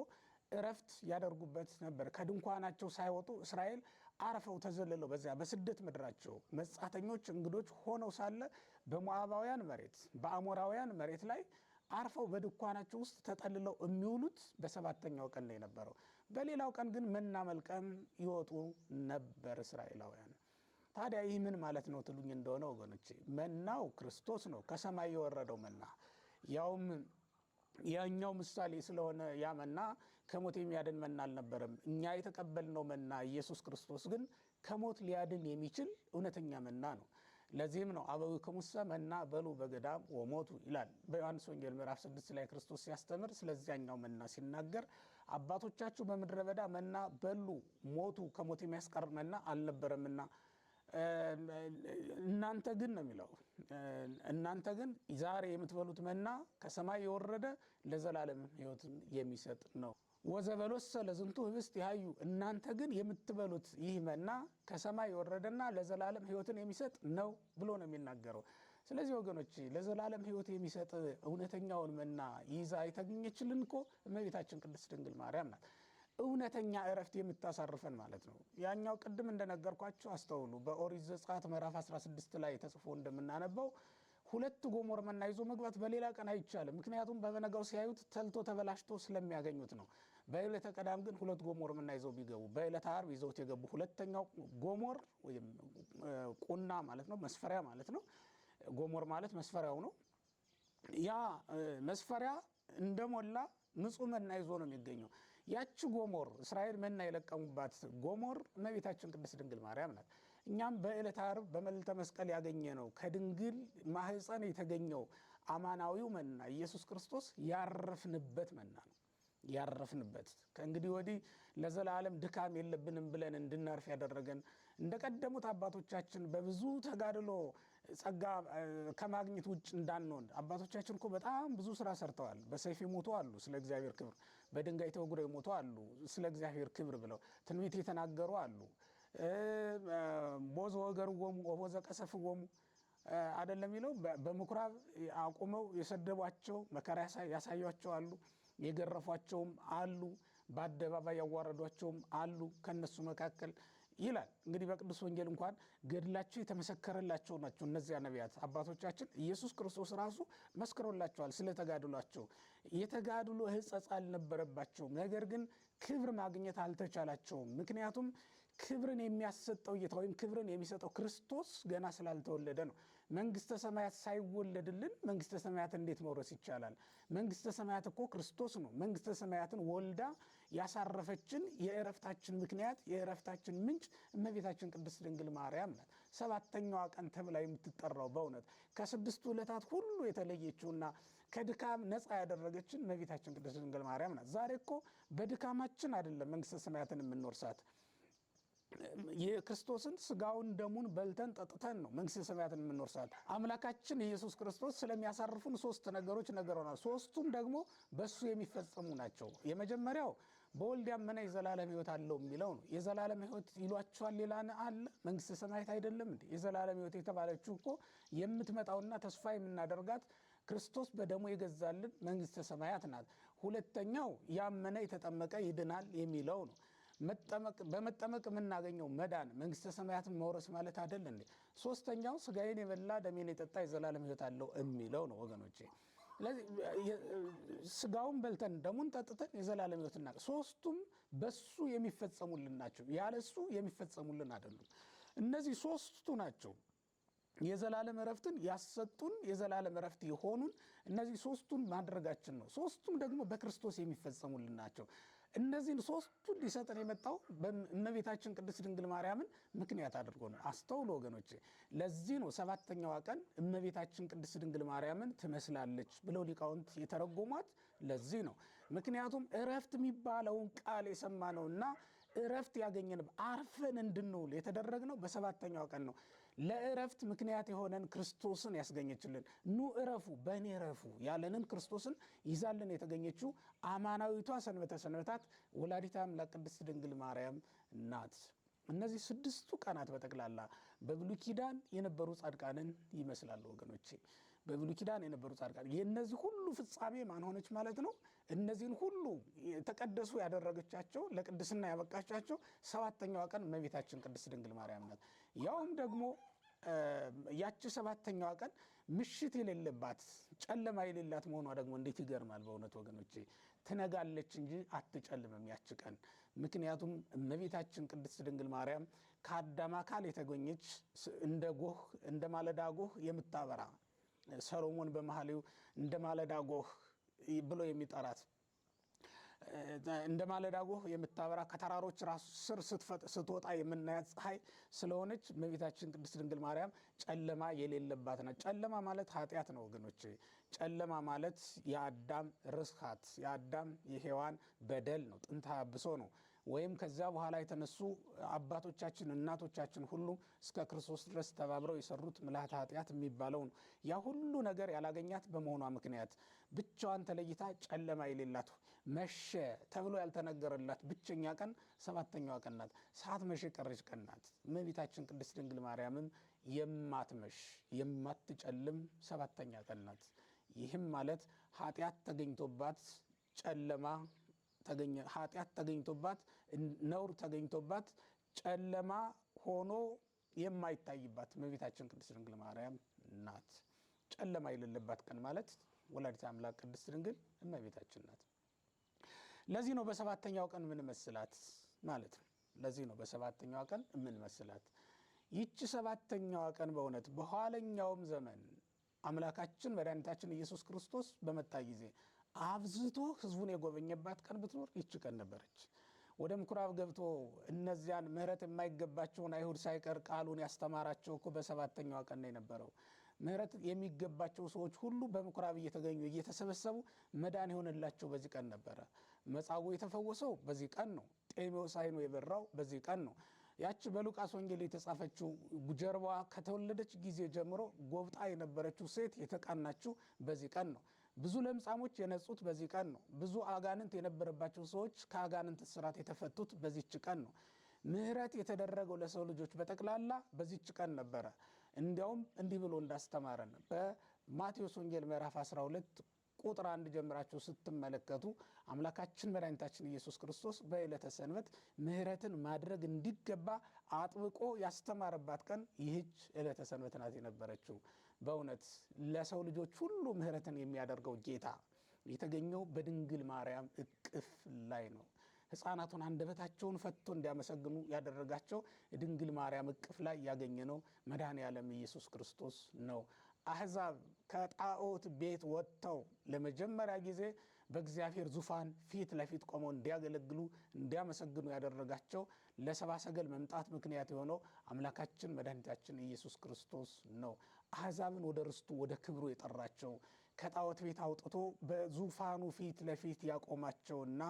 እረፍት ያደርጉበት ነበር። ከድንኳናቸው ሳይወጡ እስራኤል አርፈው ተዘልለው በዚያ በስደት ምድራቸው መጻተኞች እንግዶች ሆነው ሳለ በሞዓባውያን መሬት በአሞራውያን መሬት ላይ አርፈው በድንኳናቸው ውስጥ ተጠልለው የሚውሉት በሰባተኛው ቀን ነው የነበረው። በሌላው ቀን ግን መና መልቀም ይወጡ ነበር እስራኤላውያን። ታዲያ ይህ ምን ማለት ነው ትሉኝ እንደሆነ ወገኖቼ፣ መናው ክርስቶስ ነው፣ ከሰማይ የወረደው መና። ያውም ያኛው ምሳሌ ስለሆነ ያ መና ከሞት የሚያድን መና አልነበረም። እኛ የተቀበልነው መና ኢየሱስ ክርስቶስ ግን ከሞት ሊያድን የሚችል እውነተኛ መና ነው። ለዚህም ነው አበዊክሙ መና በሉ በገዳም ወሞቱ ይላል በዮሐንስ ወንጌል ምዕራፍ 6 ላይ ክርስቶስ ሲያስተምር ስለዚያኛው መና ሲናገር፣ አባቶቻችሁ በምድረ በዳ መና በሉ ሞቱ፣ ከሞት የሚያስቀር መና አልነበረምና እናንተ ግን ነው የሚለው፣ እናንተ ግን ዛሬ የምትበሉት መና ከሰማይ የወረደ ለዘላለም ሕይወትን የሚሰጥ ነው። ወዘበሎሰ ለዝንቱ ህብስት ያዩ፣ እናንተ ግን የምትበሉት ይህ መና ከሰማይ የወረደና ለዘላለም ሕይወትን የሚሰጥ ነው ብሎ ነው የሚናገረው። ስለዚህ ወገኖች ለዘላለም ሕይወት የሚሰጥ እውነተኛውን መና ይዛ የተገኘችልን እኮ እመቤታችን ቅድስት ድንግል ማርያም ናት። እውነተኛ እረፍት የምታሳርፈን ማለት ነው። ያኛው ቅድም እንደነገርኳችሁ አስተውሉ። በኦሪት ዘጸአት ምዕራፍ 16 ላይ ተጽፎ እንደምናነበው 2 ጎሞር መና ይዞ መግባት በሌላ ቀን አይቻልም። ምክንያቱም በበነጋው ሲያዩት ተልቶ ተበላሽቶ ስለሚያገኙት ነው። በዕለተ ቀዳም ግን 2 ጎሞር መና ይዘው ቢገቡ በዕለተ ዓርብ ይዘውት የገቡ ሁለተኛው ጎሞር ወይም ቁና ማለት ነው፣ መስፈሪያ ማለት ነው። ጎሞር ማለት መስፈሪያው ነው። ያ መስፈሪያ እንደሞላ ንጹህ መና ይዞ ነው የሚገኘው። ያቺ ጎሞር እስራኤል መና የለቀሙባት ጎሞር እመቤታችን ቅድስት ድንግል ማርያም ናት። እኛም በዕለተ ዓርብ በመልዕልተ መስቀል ያገኘነው ከድንግል ማህፀን የተገኘው አማናዊው መና ኢየሱስ ክርስቶስ ያረፍንበት መና ነው። ያረፍንበት ከእንግዲህ ወዲህ ለዘላለም ድካም የለብንም ብለን እንድናርፍ ያደረገን እንደቀደሙት አባቶቻችን በብዙ ተጋድሎ ጸጋ ከማግኘት ውጭ እንዳንሆን። አባቶቻችን እኮ በጣም ብዙ ስራ ሰርተዋል። በሰይፍ የሞቱ አሉ ስለ እግዚአብሔር ክብር፣ በድንጋይ ተወግረው የሞቱ አሉ ስለ እግዚአብሔር ክብር ብለው ትንቢት የተናገሩ አሉ። ቦዝ ወገርዎሙ ወቦዘ ቀሰፍዎሙ አይደለም የሚለው። በምኩራብ አቁመው የሰደቧቸው መከራ ያሳዩቸው አሉ፣ የገረፏቸውም አሉ፣ በአደባባይ ያዋረዷቸውም አሉ ከነሱ መካከል ይላል። እንግዲህ በቅዱስ ወንጌል እንኳን ገድላቸው የተመሰከረላቸው ናቸው እነዚያ ነቢያት አባቶቻችን። ኢየሱስ ክርስቶስ ራሱ መስክሮላቸዋል ስለተጋድሏቸው። የተጋድሎ ሕጸጽ አልነበረባቸውም፣ ነገር ግን ክብር ማግኘት አልተቻላቸውም። ምክንያቱም ክብርን የሚያሰጠው ጌታ ወይም ክብርን የሚሰጠው ክርስቶስ ገና ስላልተወለደ ነው። መንግስተ ሰማያት ሳይወለድልን መንግስተ ሰማያት እንዴት መውረስ ይቻላል? መንግስተ ሰማያት እኮ ክርስቶስ ነው። መንግስተ ሰማያትን ወልዳ ያሳረፈችን የእረፍታችን ምክንያት የእረፍታችን ምንጭ እመቤታችን ቅድስት ድንግል ማርያም ናት። 7ኛዋ ቀን ተብላ የምትጠራው በእውነት ከ6ቱ ዕለታት ሁሉ የተለየችውና ከድካም ነፃ ያደረገችን እመቤታችን ቅድስት ድንግል ማርያም ናት። ዛሬ እኮ በድካማችን አይደለም መንግስተ ሰማያትን የምንወርሳት። የክርስቶስን ስጋውን ደሙን በልተን ጠጥተን ነው መንግስተ ሰማያትን የምንወርሳት። አምላካችን ኢየሱስ ክርስቶስ ስለሚያሳርፉን 3 ነገሮች ነገሮናል። 3ቱም ደግሞ በሱ የሚፈጸሙ ናቸው። የመጀመሪያው በወልድ ያመነ የዘላለም ሕይወት አለው የሚለው ነው። የዘላለም ሕይወት ይሏቸዋል ሌላ አለ? መንግስተ ሰማያት አይደለም እንዴ? የዘላለም ሕይወት የተባለችው እኮ የምትመጣውና ተስፋ የምናደርጋት ክርስቶስ በደሙ የገዛልን መንግስተ ሰማያት ናት። ሁለተኛው ያመነ የተጠመቀ ይድናል የሚለው ነው። በመጠመቅ የምናገኘው መዳን መንግስተ ሰማያትን መውረስ ማለት አይደል እንዴ? ሶስተኛው ስጋዬን የበላ ደሜን የጠጣ የዘላለም ሕይወት አለው የሚለው ነው ወገኖቼ። ስለዚህ ስጋውን በልተን ደሙን ጠጥተን የዘላለም ሕይወት እና ሶስቱም በሱ የሚፈጸሙልን ናቸው። ያለሱ የሚፈጸሙልን አይደሉም። እነዚህ 3ቱ ናቸው የዘላለም ዕረፍትን ያሰጡን፣ የዘላለም ዕረፍት የሆኑን እነዚህ 3ቱን ማድረጋችን ነው። 3ቱም ደግሞ በክርስቶስ የሚፈጸሙልን ናቸው። እነዚህን 3ቱን ሊሰጠን የመጣው እመቤታችን ቅድስት ድንግል ማርያምን ምክንያት አድርጎ ነው። አስተውሎ ወገኖቼ፣ ለዚህ ነው 7ኛዋ ቀን እመቤታችን ቅድስት ድንግል ማርያምን ትመስላለች ብለው ሊቃውንት የተረጎሟት። ለዚህ ነው። ምክንያቱም ዕረፍት የሚባለውን ቃል የሰማነውና ዕረፍት ያገኘን አርፈን እንድንውል የተደረግነው በ7ኛው ቀን ነው። ለእረፍት ምክንያት የሆነን ክርስቶስን ያስገኘችልን ኑ እረፉ በእኔ እረፉ ያለንን ክርስቶስን ይዛልን የተገኘችው አማናዊቷ ሰንበተ ሰንበታት ወላዲተ አምላክ ቅድስት ድንግል ማርያም ናት። እነዚህ 6ቱ ቀናት በጠቅላላ በብሉይ ኪዳን የነበሩ ጻድቃንን ይመስላሉ ወገኖቼ። በብሉይ ኪዳን የነበሩ ጻድቃን የነዚህ ሁሉ ፍጻሜ ማን ሆነች ማለት ነው? እነዚህን ሁሉ የተቀደሱ ያደረገቻቸው ለቅድስና ያበቃቻቸው 7ኛዋ ቀን እመቤታችን ቅድስት ድንግል ማርያም ናት። ያውም ደግሞ ያቺ 7ኛዋ ቀን ምሽት የሌለባት ጨለማ የሌላት መሆኗ ደግሞ እንዴት ይገርማል በእውነት ወገኖቼ። ትነጋለች እንጂ አትጨልምም ያቺ ቀን። ምክንያቱም እመቤታችን ቅድስት ድንግል ማርያም ከአዳም አካል የተገኘች እንደ ጎህ እንደ ማለዳ ጎህ የምታበራ ሰሎሞን በመኃልዩ እንደ ማለዳ ጎህ ብሎ የሚጠራት እንደ ማለዳ ጎህ የምታበራ ከተራሮች ራስ ስር ስትወጣ የምናያት ፀሐይ ስለሆነች እመቤታችን ቅድስት ድንግል ማርያም ጨለማ የሌለባት ናት። ጨለማ ማለት ኃጢአት ነው ወገኖቼ። ጨለማ ማለት የአዳም ርስሃት የአዳም የሔዋን በደል ነው፣ ጥንተ አብሶ ነው። ወይም ከዚያ በኋላ የተነሱ አባቶቻችን እናቶቻችን ሁሉ እስከ ክርስቶስ ድረስ ተባብረው የሰሩት ምልዓተ ኃጢአት የሚባለው ነው። ያ ሁሉ ነገር ያላገኛት በመሆኗ ምክንያት ብቻዋን ተለይታ ጨለማ የሌላት መሸ ተብሎ ያልተነገረላት ብቸኛ ቀን 7ኛዋ ቀን ናት። ሰዓት መሸ ቀረች ቀን ናት። እመቤታችን ቅድስት ድንግል ማርያምም የማትመሽ የማትጨልም 7ኛ ቀን ናት። ይህም ማለት ኃጢአት ተገኝቶባት ጨለማ ኃጢአት ተገኝቶባት ነውር ተገኝቶባት ጨለማ ሆኖ የማይታይባት እመቤታችን ቅድስት ድንግል ማርያም ናት። ጨለማ የሌለባት ቀን ማለት ወላዲተ አምላክ ቅድስት ድንግል እመቤታችን ናት። ለዚህ ነው በ7ኛው ቀን ምን መስላት ማለት ነው። ለዚህ ነው በ7ኛው ቀን ምን መስላት። ይህች 7ኛዋ ቀን በእውነት በኋለኛውም ዘመን አምላካችን መድኃኒታችን ኢየሱስ ክርስቶስ በመጣ ጊዜ አብዝቶ ሕዝቡን የጎበኘባት ቀን ብትኖር ይህች ቀን ነበረች። ወደ ምኩራብ ገብቶ እነዚያን ምሕረት የማይገባቸውን አይሁድ ሳይቀር ቃሉን ያስተማራቸው እኮ በ7ኛዋ ቀን ነው የነበረው። ምሕረት የሚገባቸው ሰዎች ሁሉ በምኩራብ እየተገኙ እየተሰበሰቡ መዳን የሆነላቸው በዚህ ቀን ነበረ። መጻጉዕ የተፈወሰው በዚህ ቀን ነው። ጤሜዎስ ዓይኑ የበራው በዚህ ቀን ነው። ያች በሉቃስ ወንጌል የተጻፈችው ጀርባዋ ከተወለደች ጊዜ ጀምሮ ጎብጣ የነበረችው ሴት የተቃናችው በዚህ ቀን ነው። ብዙ ለምጻሞች የነጹት በዚህ ቀን ነው። ብዙ አጋንንት የነበረባቸው ሰዎች ከአጋንንት እስራት የተፈቱት በዚህች ቀን ነው። ምሕረት የተደረገው ለሰው ልጆች በጠቅላላ በዚህች ቀን ነበረ። እንዲያውም እንዲህ ብሎ እንዳስተማረን በማቴዎስ ወንጌል ምዕራፍ 12 ቁጥር 1 ጀምራችሁ ስትመለከቱ አምላካችን መድኃኒታችን ኢየሱስ ክርስቶስ በዕለተ ሰንበት ምሕረትን ማድረግ እንዲገባ አጥብቆ ያስተማረባት ቀን ይህች ዕለተ ሰንበት ናት የነበረችው። በእውነት ለሰው ልጆች ሁሉ ምሕረትን የሚያደርገው ጌታ የተገኘው በድንግል ማርያም እቅፍ ላይ ነው። ሕፃናቱን አንደበታቸውን ፈትቶ እንዲያመሰግኑ ያደረጋቸው ድንግል ማርያም እቅፍ ላይ ያገኘነው መድኃኔዓለም ኢየሱስ ክርስቶስ ነው። አሕዛብ ከጣዖት ቤት ወጥተው ለመጀመሪያ ጊዜ በእግዚአብሔር ዙፋን ፊት ለፊት ቆመው እንዲያገለግሉ እንዲያመሰግኑ ያደረጋቸው ለሰብአ ሰገል መምጣት ምክንያት የሆነው አምላካችን መድኃኒታችን ኢየሱስ ክርስቶስ ነው። አሕዛብን ወደ ርስቱ ወደ ክብሩ የጠራቸው ከጣዖት ቤት አውጥቶ በዙፋኑ ፊት ለፊት ያቆማቸውና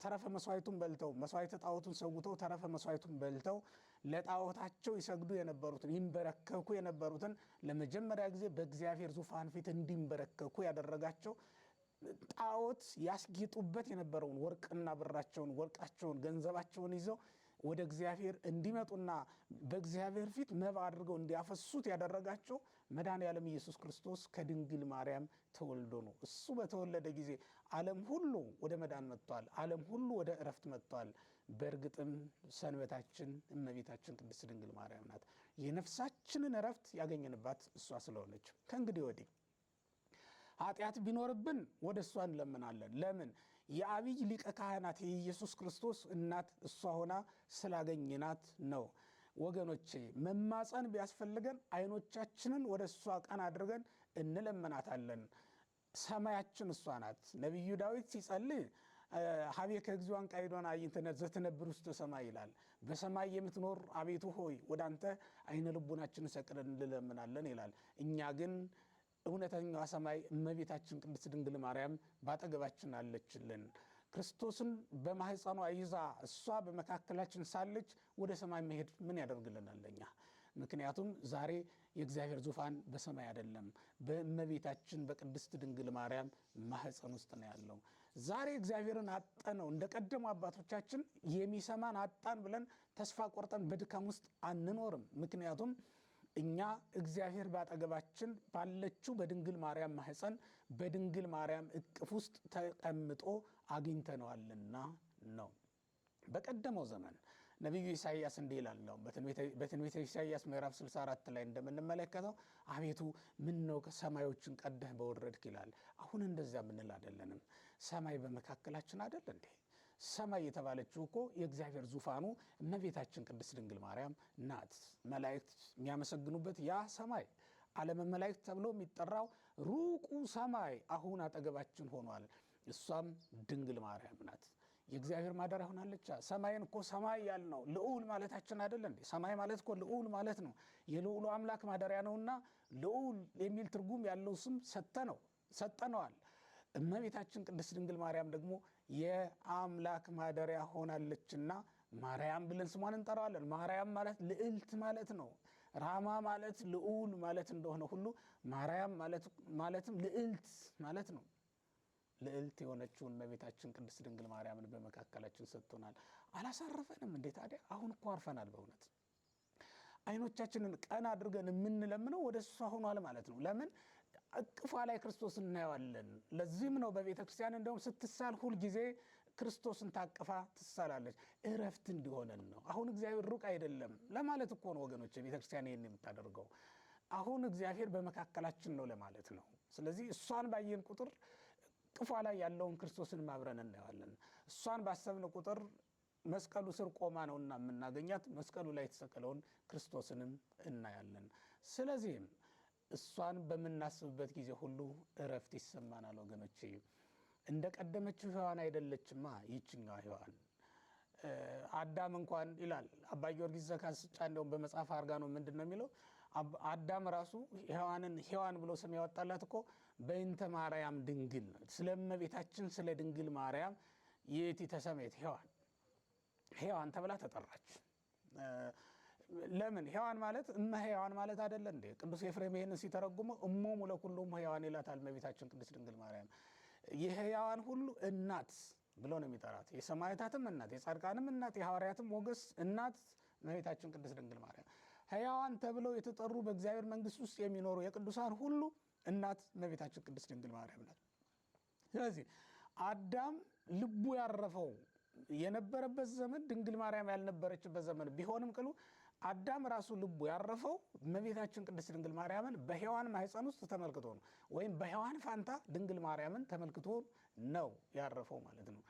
ተረፈ መስዋዕቱን በልተው መስዋዕተ ጣዖቱን ሰውተው ተረፈ መስዋዕቱን በልተው ለጣዖታቸው ይሰግዱ የነበሩትን ይንበረከኩ የነበሩትን ለመጀመሪያ ጊዜ በእግዚአብሔር ዙፋን ፊት እንዲንበረከኩ ያደረጋቸው ጣዖት ያስጌጡበት የነበረውን ወርቅና ብራቸውን ወርቃቸውን ገንዘባቸውን ይዘው ወደ እግዚአብሔር እንዲመጡና በእግዚአብሔር ፊት መባ አድርገው እንዲያፈሱት ያደረጋቸው መድኃኔዓለም ኢየሱስ ክርስቶስ ከድንግል ማርያም ተወልዶ ነው። እሱ በተወለደ ጊዜ ዓለም ሁሉ ወደ መዳን መጥቷል። ዓለም ሁሉ ወደ እረፍት መጥቷል። በእርግጥም ሰንበታችን እመቤታችን ቅድስት ድንግል ማርያም ናት። የነፍሳችንን እረፍት ያገኘንባት እሷ ስለሆነች ከእንግዲህ ወዲህ ኃጢአት ቢኖርብን ወደ እሷ እንለምናለን። ለምን? የአብይ ሊቀ ካህናት የኢየሱስ ክርስቶስ እናት እሷ ሆና ስላገኘናት ነው። ወገኖቼ መማፀን ቢያስፈልገን አይኖቻችንን ወደ እሷ ቀና አድርገን እንለምናታለን። ሰማያችን እሷ ናት። ነቢዩ ዳዊት ሲጸልይ ሀቤከ እግዚኦ አንቃይዶን አይንተነ ዘትነብር ውስተ ሰማይ ይላል። በሰማይ የምትኖር አቤቱ ሆይ ወደ አንተ አይነ ልቡናችንን ሰቅለን እንለምናለን ይላል። እኛ ግን እውነተኛዋ ሰማይ እመቤታችን ቅድስት ድንግል ማርያም ባጠገባችን አለችልን። ክርስቶስን በማህፀኗ ይዛ እሷ በመካከላችን ሳለች ወደ ሰማይ መሄድ ምን ያደርግልናል? ለኛ ምክንያቱም ዛሬ የእግዚአብሔር ዙፋን በሰማይ አይደለም፣ በእመቤታችን በቅድስት ድንግል ማርያም ማህፀን ውስጥ ነው ያለው። ዛሬ እግዚአብሔርን አጠነው እንደቀደሙ አባቶቻችን የሚሰማን አጣን ብለን ተስፋ ቆርጠን በድካም ውስጥ አንኖርም። ምክንያቱም እኛ እግዚአብሔር ባጠገባችን ባለችው በድንግል ማርያም ማህፀን በድንግል ማርያም እቅፍ ውስጥ ተቀምጦ አግኝተነዋልና ነው። በቀደመው ዘመን ነቢዩ ኢሳይያስ እንዲህ ይላል ነው በትንቢተ ኢሳይያስ ምዕራፍ 64 ላይ እንደምንመለከተው አቤቱ ምን ነው ሰማዮችን ቀደህ በወረድክ ይላል። አሁን እንደዚያ ምንል አይደለንም። ሰማይ በመካከላችን አይደል እንዴ? ሰማይ የተባለችው እኮ የእግዚአብሔር ዙፋኑ እመቤታችን ቅድስት ድንግል ማርያም ናት። መላእክት የሚያመሰግኑበት ያ ሰማይ ዓለመ መላእክት ተብሎ የሚጠራው ሩቁ ሰማይ አሁን አጠገባችን ሆኗል። እሷም ድንግል ማርያም ናት። የእግዚአብሔር ማደሪያ ሆናለች። ሰማይን እኮ ሰማይ ያልነው ልዑል ማለታችን አይደል እንዴ? ሰማይ ማለት እኮ ልዑል ማለት ነው። የልዑሉ አምላክ ማደሪያ ነውና ልዑል የሚል ትርጉም ያለው ስም ሰጠነዋል። እመቤታችን ቅድስት ድንግል ማርያም ደግሞ የአምላክ ማደሪያ ሆናለችና ማርያም ብለን ስሟን እንጠራዋለን። ማርያም ማለት ልዕልት ማለት ነው። ራማ ማለት ልዑል ማለት እንደሆነ ሁሉ ማርያም ማለትም ልዕልት ማለት ነው። ልዕልት የሆነችውን እመቤታችን ቅድስት ድንግል ማርያምን በመካከላችን ሰጥቶናል። አላሳረፈንም እንዴ ታዲያ? አሁን እኮ አርፈናል። በእውነት አይኖቻችንን ቀና አድርገን የምንለምነው ወደ እሷ ሆኗል ማለት ነው። ለምን? እቅፏ ላይ ክርስቶስ እናየዋለን። ለዚህም ነው በቤተ ክርስቲያን እንደውም ስትሳል ሁል ጊዜ ክርስቶስን ታቅፋ ትሳላለች። እረፍት እንዲሆነን ነው። አሁን እግዚአብሔር ሩቅ አይደለም ለማለት እኮ ነው ወገኖች ቤተ ክርስቲያን ይህን የምታደርገው። አሁን እግዚአብሔር በመካከላችን ነው ለማለት ነው። ስለዚህ እሷን ባየን ቁጥር እቅፏ ላይ ያለውን ክርስቶስን ማብረን እናየዋለን። እሷን ባሰብን ቁጥር መስቀሉ ስር ቆማ ነውና የምናገኛት መስቀሉ ላይ የተሰቀለውን ክርስቶስንም እናያለን። ስለዚህም እሷን በምናስብበት ጊዜ ሁሉ እረፍት ይሰማናል ወገኖቼ። እንደቀደመችው ሔዋን አይደለችማ ይችኛዋ ሔዋን። አዳም እንኳን ይላል አባ ጊዮርጊስ ዘጋስጫ እንደውም በመጽሐፍ አርጋ ነው ምንድነው የሚለው? አዳም ራሱ ሔዋን ብሎ ስም ያወጣላት እኮ በእንተ ማርያም ድንግል ነው። ስለእመቤታችን ስለ ድንግል ማርያም የቲ ተሰሜት ሔዋን ተብላ ተጠራች። ለምን? ሔዋን ማለት ሔዋን ማለት አይደለ እንዴ? ቅዱስ ኤፍሬም ይሄንን ሲተረጉመው እሞሙ ለኩሎሙ ሔዋን ይላታል እመቤታችን ቅድስት ድንግል ማርያም። የሔዋን ሁሉ እናት ብሎ ነው የሚጠራት። የሰማዕታትም እናት፣ የጻድቃንም እናት፣ የሐዋርያትም ሞገስ እናት እመቤታችን ቅድስት ድንግል ማርያም። ሕያዋን ተብለው የተጠሩ በእግዚአብሔር መንግሥት ውስጥ የሚኖሩ የቅዱሳን ሁሉ እናት እመቤታችን ቅድስት ድንግል ማርያም ናት። ስለዚህ አዳም ልቡ ያረፈው የነበረበት ዘመን ድንግል ማርያም ያልነበረችበት ዘመን ቢሆንም ቅሉ አዳም ራሱ ልቡ ያረፈው እመቤታችን ቅድስት ድንግል ማርያምን በሔዋን ማህፀን ውስጥ ተመልክቶ ነው። ወይም በሔዋን ፋንታ ድንግል ማርያምን ተመልክቶ ነው ያረፈው ማለት ነው።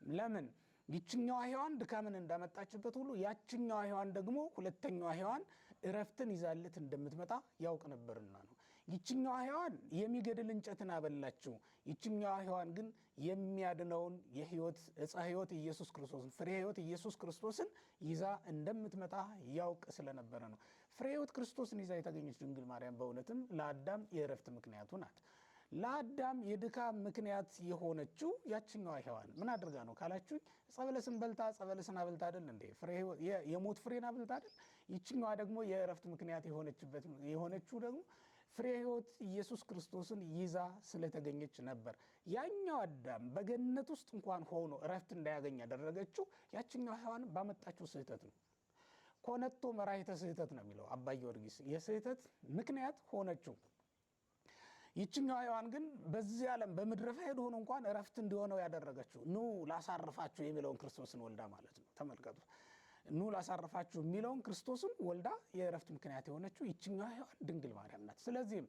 ለምን? ይችኛዋ ሔዋን ድካምን እንዳመጣችበት ሁሉ ያችኛዋ ሔዋን ደግሞ ሁለተኛዋ ሔዋን እረፍትን ይዛለት እንደምትመጣ ያውቅ ነበርና ነው። ይችኛዋ ሔዋን የሚገድል እንጨትን አበላችው። ይችኛዋ ሔዋን ግን የሚያድነውን የሕይወት ዕፀ ሕይወት ኢየሱስ ክርስቶስን ፍሬ ሕይወት ኢየሱስ ክርስቶስን ይዛ እንደምትመጣ ያውቅ ስለነበረ ነው። ፍሬ ሕይወት ክርስቶስን ይዛ የተገኘች ድንግል ማርያም በእውነትም ለአዳም የእረፍት ምክንያቱ ናት። ለአዳም የድካም ምክንያት የሆነችው ያችኛዋ ሔዋን ምን አድርጋ ነው ካላችሁ፣ ጸበለስን በልታ ጸበለስን አብልታ አይደል እንዴ? የሞት ፍሬን አብልታ አይደል? ይችኛዋ ደግሞ የእረፍት ምክንያት የሆነችው ደግሞ ፍሬ ሕይወት ኢየሱስ ክርስቶስን ይዛ ስለተገኘች ነበር። ያኛው አዳም በገነት ውስጥ እንኳን ሆኖ እረፍት እንዳያገኝ ያደረገችው ያችኛው ሔዋን ባመጣችው ስህተት ነው። ኮነቶ መራሒተ ስህተት ነው የሚለው አባ ጊዮርጊስ። የስህተት ምክንያት ሆነችው። ይችኛው ሔዋን ግን በዚህ ዓለም በምድረ ፈይድ ሆኖ እንኳን እረፍት እንዲሆነው ያደረገችው ኑ ላሳርፋችሁ የሚለውን ክርስቶስን ወልዳ ማለት ነው። ተመልከቱ። ኑ ላሳርፋችሁ የሚለውን ክርስቶስን ወልዳ የእረፍት ምክንያት የሆነችው ይችኛዋ ሔዋን ድንግል ማርያም ናት። ስለዚህም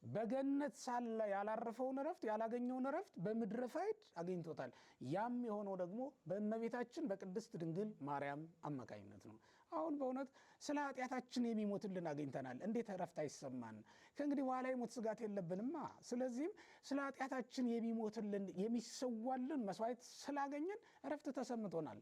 በገነት ሳለ ያላረፈውን እረፍት ያላገኘውን እረፍት በምድረ ፈይድ አግኝቶታል። ያም የሆነው ደግሞ በእመቤታችን በቅድስት ድንግል ማርያም አማካኝነት ነው። አሁን በእውነት ስለ ኃጢአታችን የሚሞትልን አግኝተናል። እንዴት እረፍት አይሰማን? ከእንግዲህ በኋላ የሞት ስጋት የለብንማ። ስለዚህም ስለ ኃጢአታችን የሚሞትልን የሚሰዋልን መስዋዕት ስላገኘን እረፍት ተሰምቶናል።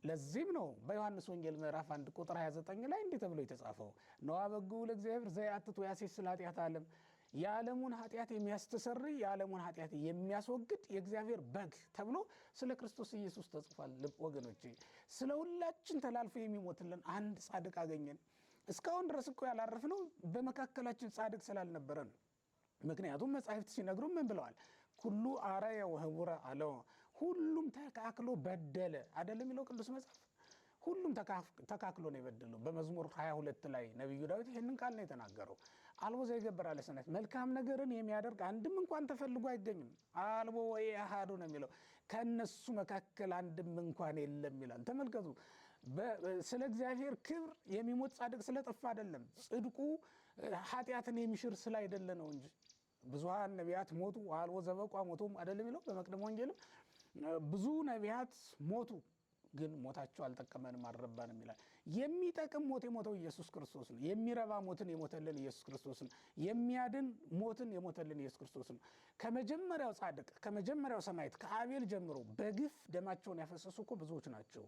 ለዚህም ነው በዮሐንስ ወንጌል ምዕራፍ 1 ቁጥር 29 ላይ እንዲህ ተብሎ የተጻፈው ነዋ በጉ ለእግዚአብሔር ዘያትት ወያሴስል ኃጢአተ ዓለም፣ የዓለሙን ኃጢአት የሚያስተሰርይ የዓለሙን ኃጢአት የሚያስወግድ የእግዚአብሔር በግ ተብሎ ስለ ክርስቶስ ኢየሱስ ተጽፏል። ወገኖቼ ስለ ሁላችን ተላልፎ የሚሞትልን አንድ ጻድቅ አገኘን። እስካሁን ድረስ እኮ ያላረፍነው በመካከላችን ጻድቅ ስላልነበረ ነው። ምክንያቱም መጻሕፍት ሲነግሩ ምን ብለዋል? ኩሉ አረየ ወህቡረ አለው። ሁሉም ተካክሎ በደለ አይደለም የሚለው ቅዱስ መጽሐፍ። ሁሉም ተካክሎ ነው የበደለው። በመዝሙር 22 ላይ ነቢዩ ዳዊት ይህንን ቃል ነው የተናገረው። አልቦ ዘይገብር አለ ሰናይት፣ መልካም ነገርን የሚያደርግ አንድም እንኳን ተፈልጎ አይገኝም። አልቦ ወይ አሃዱ ነው የሚለው፣ ከነሱ መካከል አንድም እንኳን የለም ይላል። ተመልከቱ። ስለ እግዚአብሔር ክብር የሚሞት ጻድቅ ስለጠፋ አይደለም፣ ጽድቁ ኃጢአትን የሚሽር ስለ አይደለ ነው እንጂ። ብዙሃን ነቢያት ሞቱ አልቦ ዘበቋ ሞቱም አይደለም የሚለው በመቅደም ወንጌልም ብዙ ነቢያት ሞቱ፣ ግን ሞታቸው አልጠቀመንም አልረባንም ይላል። የሚጠቅም ሞት የሞተው ኢየሱስ ክርስቶስ ነው። የሚረባ ሞትን የሞተልን ኢየሱስ ክርስቶስ ነው። የሚያድን ሞትን የሞተልን ኢየሱስ ክርስቶስ ነው። ከመጀመሪያው ጻድቅ ከመጀመሪያው ሰማዕት ከአቤል ጀምሮ በግፍ ደማቸውን ያፈሰሱ እኮ ብዙዎች ናቸው።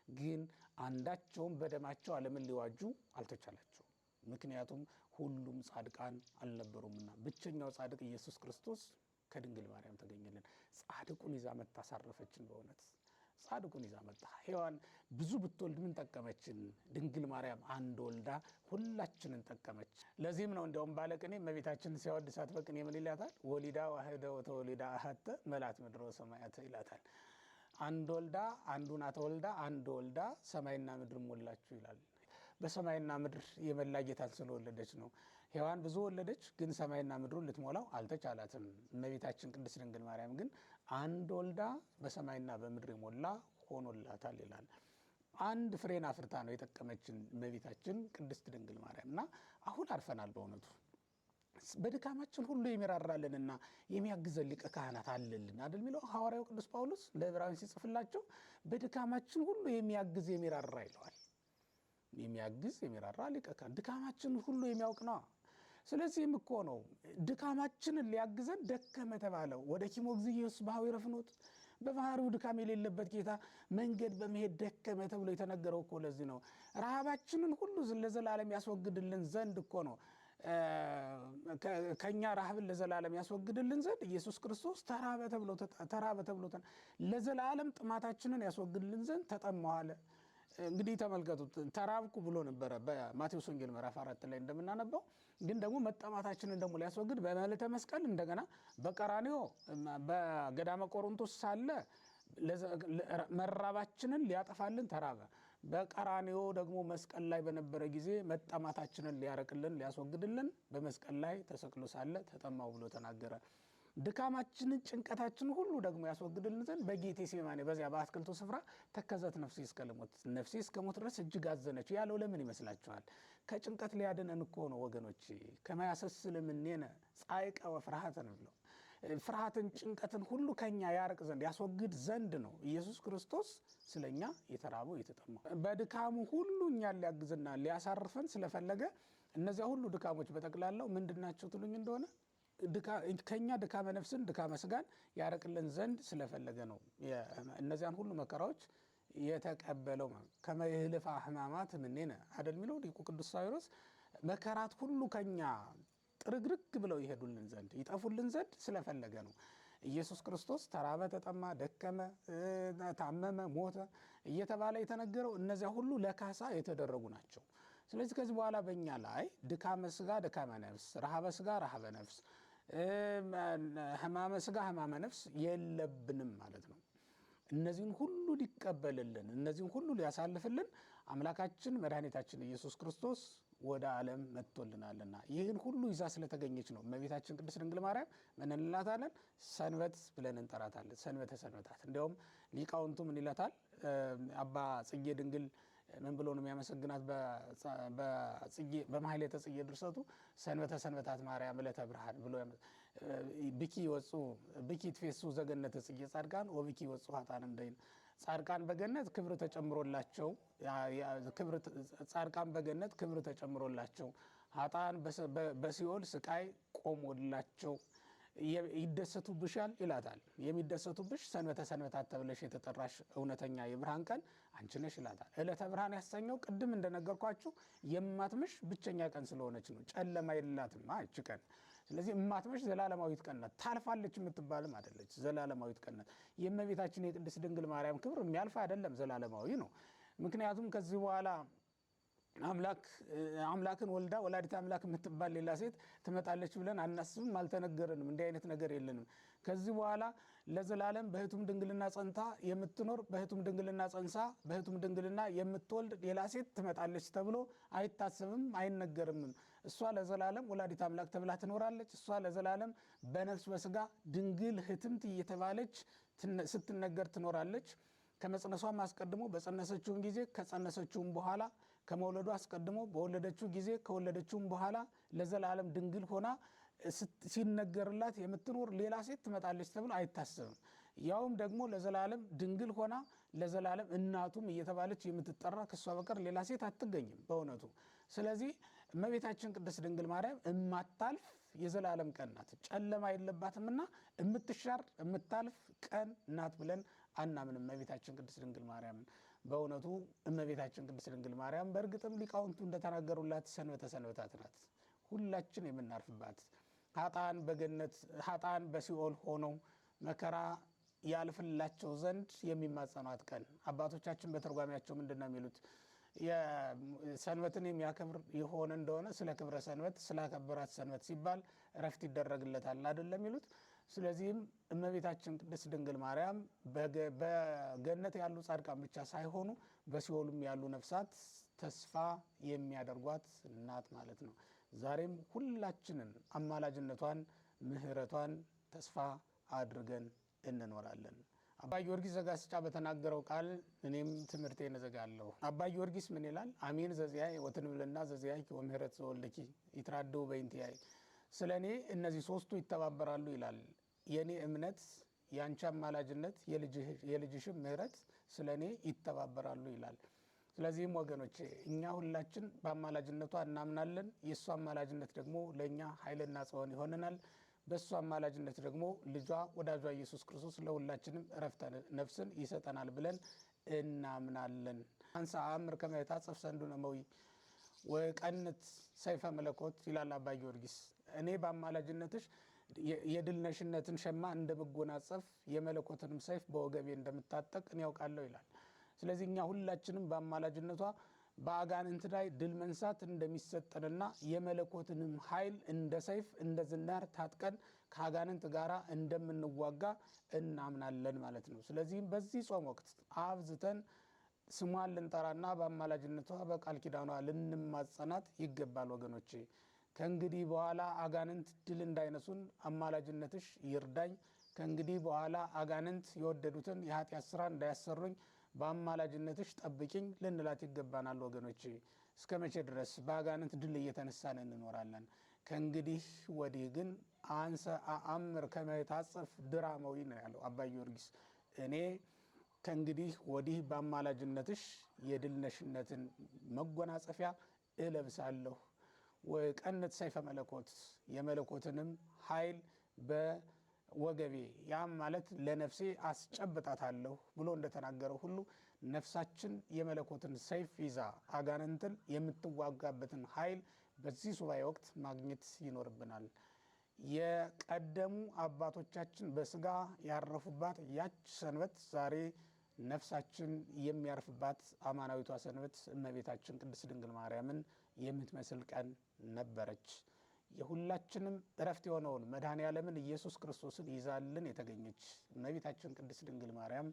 ግን አንዳቸውም በደማቸው ዓለምን ሊዋጁ አልተቻላቸው። ምክንያቱም ሁሉም ጻድቃን አልነበሩምና። ብቸኛው ጻድቅ ኢየሱስ ክርስቶስ ከድንግል ማርያም ተገኘልን። ጻድቁን ይዛ መጣ፣ አሳረፈችን። በእውነት ጻድቁን ይዛ መጣ። ሔዋን ብዙ ብትወልድ ምን ጠቀመችን? ድንግል ማርያም አንድ ወልዳ ሁላችንን ጠቀመች። ለዚህም ነው እንዲያውም ባለቅኔ እመቤታችን ሲያወድሳት በቅኔ ምን ይላታል? ወሊዳ ዋህደ ወተወሊዳ አሐተ መላት ምድረ ወሰማያተ ይላታል። አንድ ወልዳ አንዱን አተወልዳ አንድ ወልዳ ሰማይና ምድር ሞላችሁ ይላል። በሰማይና ምድር የመላ ጌታን ስለወለደች ነው። ሔዋን ብዙ ወለደች፣ ግን ሰማይና ምድሩን ልትሞላው አልተቻላትም። እመቤታችን ቅድስት ድንግል ማርያም ግን አንድ ወልዳ በሰማይና በምድር የሞላ ሆኖላታል ይላል። አንድ ፍሬን አፍርታ ነው የጠቀመችን እመቤታችን ቅድስት ድንግል ማርያም። እና አሁን አርፈናል። በእውነቱ በድካማችን ሁሉ የሚራራልንና የሚያግዘን ሊቀ ካህናት አለልን አይደል የሚለው ሐዋርያው ቅዱስ ጳውሎስ ለዕብራውያን ሲጽፍላቸው በድካማችን ሁሉ የሚያግዝ የሚራራ ይለዋል። የሚያግዝ የሚራራ ሊቀ ካህን ድካማችን ሁሉ የሚያውቅ ነው። ስለዚህም እኮ ነው ድካማችንን ሊያግዘን ደከመ ተባለው። ወደ ኪሞ እግዚእየሱስ በኀዊረ ፍኖት፣ በባህሪው ድካም የሌለበት ጌታ መንገድ በመሄድ ደከመ ተብሎ የተነገረው እኮ ለዚህ ነው። ረሃባችንን ሁሉ ለዘላለም ያስወግድልን ዘንድ እኮ ነው። ከኛ ረሃብን ለዘላለም ያስወግድልን ዘንድ ኢየሱስ ክርስቶስ ተራበ ተብሎ ለዘላለም ጥማታችንን ያስወግድልን ዘንድ ተጠማሁ አለ። እንግዲህ ተመልከቱት፣ ተራብኩ ብሎ ነበረ በማቴዎስ ወንጌል ምዕራፍ 4 ላይ እንደምናነበው። ግን ደግሞ መጠማታችንን ደግሞ ሊያስወግድ በመልዕልተ መስቀል እንደገና በቀራንዮ በገዳመ ቆሮንቶስ ሳለ መራባችንን ሊያጠፋልን ተራበ። በቀራንዮ ደግሞ መስቀል ላይ በነበረ ጊዜ መጠማታችንን ሊያረቅልን ሊያስወግድልን በመስቀል ላይ ተሰቅሎ ሳለ ተጠማው ብሎ ተናገረ። ድካማችንን ጭንቀታችንን ሁሉ ደግሞ ያስወግድልን ዘንድ በጌቴሴማኒ በዚያ በአትክልቱ ስፍራ ተከዘት ነፍሴ እስከ ሞት፣ ነፍሴ እስከ ሞት ድረስ እጅግ አዘነች ያለው ለምን ይመስላችኋል? ከጭንቀት ሊያድነን እኮ ነው ወገኖች። ከማያሰስልም እኔነ ጻይቀ ወፍርሃተ ነው ብለው ፍርሃትን ጭንቀትን ሁሉ ከኛ ያርቅ ዘንድ ያስወግድ ዘንድ ነው ኢየሱስ ክርስቶስ ስለኛ የተራበው የተጠማው። በድካሙ ሁሉ እኛን ሊያግዝና ሊያሳርፈን ስለፈለገ እነዚያ ሁሉ ድካሞች በጠቅላላው ምንድናቸው ትሉኝ እንደሆነ ከኛ ድካመ ነፍስን ድካመ ስጋን ያረቅልን ዘንድ ስለፈለገ ነው እነዚያን ሁሉ መከራዎች የተቀበለው። ከመ ይህልፋ ሕማማት እምኔነ አይደል የሚለው ሊቁ ቅዱስ ሳዊሮስ። መከራት ሁሉ ከኛ ጥርግርግ ብለው ይሄዱልን ዘንድ ይጠፉልን ዘንድ ስለፈለገ ነው። ኢየሱስ ክርስቶስ ተራበ፣ ተጠማ፣ ደከመ፣ ታመመ፣ ሞተ እየተባለ የተነገረው እነዚያ ሁሉ ለካሳ የተደረጉ ናቸው። ስለዚህ ከዚህ በኋላ በእኛ ላይ ድካመ ስጋ ድካመ ነፍስ፣ ረሃበ ስጋ ረሃበ ነፍስ፣ ሕማመ ስጋ ሕማመ ነፍስ የለብንም ማለት ነው። እነዚህን ሁሉ ሊቀበልልን እነዚህን ሁሉ ሊያሳልፍልን አምላካችን መድኃኒታችን ኢየሱስ ክርስቶስ ወደ ዓለም መጥቶልናልና ይህን ሁሉ ይዛ ስለተገኘች ነው እመቤታችን ቅድስት ድንግል ማርያም ምን እንላታለን? ሰንበት ብለን እንጠራታለን። ሰንበተ ሰንበታት። እንዲያውም ሊቃውንቱ ምን ይላታል? አባ ጽጌ ድንግል ምን ብሎ ነው የሚያመሰግናት? በማሕሌተ ጽጌ ድርሰቱ ሰንበተ ሰንበታት ማርያም ዕለተ ብርሃን ብሎ ብኪ ወጹ ብኪ ትፌሱ ዘገነተ ጽጌ ጻድቃን ወብኪ ወጹ ኃጥአን እንደይን። ጻድቃን በገነት ክብር ተጨምሮላቸው ጻድቃን በገነት ክብር ተጨምሮላቸው ኃጥአን በሲኦል ስቃይ ቆሞላቸው ይደሰቱብሻል ይላታል። የሚደሰቱብሽ ሰንበተ ሰንበታት ተብለሽ የተጠራሽ እውነተኛ የብርሃን ቀን አንቺ ነሽ ይላታል። ዕለተ ብርሃን ያሰኘው ቅድም እንደነገርኳችሁ የማትመሽ ብቸኛ ቀን ስለሆነች ነው። ጨለማ የላትም እቺ ቀን። ስለዚህ እማትመሽ ዘላለማዊት ቀን ናት። ታልፋለች የምትባልም አይደለች፣ ዘላለማዊት ቀን ናት። የእመቤታችን የቅድስት ድንግል ማርያም ክብር የሚያልፍ አይደለም፣ ዘላለማዊ ነው። ምክንያቱም ከዚህ በኋላ አምላክን ወልዳ ወላዲተ አምላክ የምትባል ሌላ ሴት ትመጣለች ብለን አናስብም፣ አልተነገረንም። እንዲህ አይነት ነገር የለንም። ከዚህ በኋላ ለዘላለም በሕቱም ድንግልና ጸንታ የምትኖር በሕቱም ድንግልና ጸንሳ በሕቱም ድንግልና የምትወልድ ሌላ ሴት ትመጣለች ተብሎ አይታሰብም፣ አይነገርምም። እሷ ለዘላለም ወላዲተ አምላክ ተብላ ትኖራለች። እሷ ለዘላለም በነፍስ በስጋ ድንግል ሕትምት እየተባለች ስትነገር ትኖራለች። ከመጽነሷም አስቀድሞ በጸነሰችውም ጊዜ ከጸነሰችውም በኋላ ከመውለዱ አስቀድሞ በወለደችው ጊዜ ከወለደችውም በኋላ ለዘላለም ድንግል ሆና ሲነገርላት የምትኖር ሌላ ሴት ትመጣለች ተብሎ አይታሰብም። ያውም ደግሞ ለዘላለም ድንግል ሆና ለዘላለም እናቱም እየተባለች የምትጠራ ከሷ በቀር ሌላ ሴት አትገኝም በእውነቱ። ስለዚህ እመቤታችን ቅድስት ድንግል ማርያም እማታልፍ የዘላለም ቀን ናት፣ ጨለማ የለባትምና እምትሻር እምታልፍ ቀን ናት ብለን አናምንም እመቤታችን ቅድስት ድንግል ማርያምን። በእውነቱ እመቤታችን ቅድስት ድንግል ማርያም በእርግጥም ሊቃውንቱ እንደተናገሩላት ሰንበተ ሰንበታት ናት፣ ሁላችን የምናርፍባት። ኃጥአን በሲኦል ሆነው መከራ ያልፍላቸው ዘንድ የሚማጸኗት ቀን። አባቶቻችን በትርጓሜያቸው ምንድን ነው የሚሉት? ሰንበትን የሚያከብር የሆነ እንደሆነ ስለ ክብረ ሰንበት ስላከበራት ሰንበት ሲባል እረፍት ይደረግለታል አይደለም የሚሉት። ስለዚህም እመቤታችን ቅድስት ድንግል ማርያም በገነት ያሉ ጻድቃን ብቻ ሳይሆኑ በሲኦልም ያሉ ነፍሳት ተስፋ የሚያደርጓት ናት ማለት ነው። ዛሬም ሁላችንን አማላጅነቷን ምሕረቷን ተስፋ አድርገን እንኖራለን። አባ ጊዮርጊስ ዘጋስጫ በተናገረው ቃል እኔም ትምህርቴን እዘጋለሁ። አባ ጊዮርጊስ ምን ይላል? አሜን ዘዚያይ ወትንብልና ዘዚያይ ወምህረት ዘወልደኪ ይትራደው በእንቲአይ። ስለ እኔ እነዚህ ሶስቱ ይተባበራሉ ይላል። የእኔ እምነት፣ የአንቺ አማላጅነት፣ የልጅሽም ምህረት ስለ እኔ ይተባበራሉ ይላል። ስለዚህም ወገኖቼ እኛ ሁላችን በአማላጅነቷ እናምናለን። የእሷ አማላጅነት ደግሞ ለእኛ ኃይልና ጽዮን ይሆነናል። በእሷ አማላጅነት ደግሞ ልጇ ወዳጇ ኢየሱስ ክርስቶስ ለሁላችንም እረፍተ ነፍስን ይሰጠናል ብለን እናምናለን። አንሳ አምር ከመ ይታጸፍ ሰንዱነ እመዊ ወቀንት ሰይፈ መለኮት ይላል አባ ጊዮርጊስ። እኔ በአማላጅነትሽ የድል ነሽነትን ሸማ እንደምጎናጸፍ የመለኮትንም ሰይፍ በወገቤ እንደምታጠቅ እኔ ያውቃለሁ ይላል። ስለዚህ እኛ ሁላችንም በአማላጅነቷ በአጋንንት ላይ ድል መንሳት እንደሚሰጠንና የመለኮትንም ኃይል እንደ ሰይፍ እንደ ዝናር ታጥቀን ከአጋንንት ጋር እንደምንዋጋ እናምናለን ማለት ነው። ስለዚህም በዚህ ጾም ወቅት አብዝተን ስሟን ልንጠራና በአማላጅነቷ በቃል ኪዳኗ ልንማጸናት ይገባል ወገኖቼ። ከእንግዲህ በኋላ አጋንንት ድል እንዳይነሱን አማላጅነትሽ ይርዳኝ። ከእንግዲህ በኋላ አጋንንት የወደዱትን የኃጢአት ስራ እንዳያሰሩኝ በአማላጅነትሽ ጠብቂኝ ልንላት ይገባናል ወገኖቼ። እስከ መቼ ድረስ በአጋንንት ድል እየተነሳን እንኖራለን? ከእንግዲህ ወዲህ ግን አንሰ አእምር ከመ ይታጸፍ ድራመዊ ነው ያለው አባ ጊዮርጊስ። እኔ ከእንግዲህ ወዲህ በአማላጅነትሽ የድል ነሽነትን መጎናጸፊያ እለብሳለሁ። ወቀንት ሰይፈ መለኮት የመለኮትንም ኃይል በወገቤ ያም ማለት ለነፍሴ አስጨብጣታለሁ ብሎ እንደተናገረው ሁሉ ነፍሳችን የመለኮትን ሰይፍ ይዛ አጋንንትን የምትዋጋበትን ኃይል በዚህ ሱባኤ ወቅት ማግኘት ይኖርብናል። የቀደሙ አባቶቻችን በስጋ ያረፉባት ያች ሰንበት ዛሬ ነፍሳችን የሚያርፍባት አማናዊቷ ሰንበት እመቤታችን ቅድስት ድንግል ማርያምን የምትመስል ቀን ነበረች። የሁላችንም እረፍት የሆነውን መድኃኔ ዓለምን ኢየሱስ ክርስቶስን ይዛልን የተገኘች እመቤታችን ቅድስት ድንግል ማርያም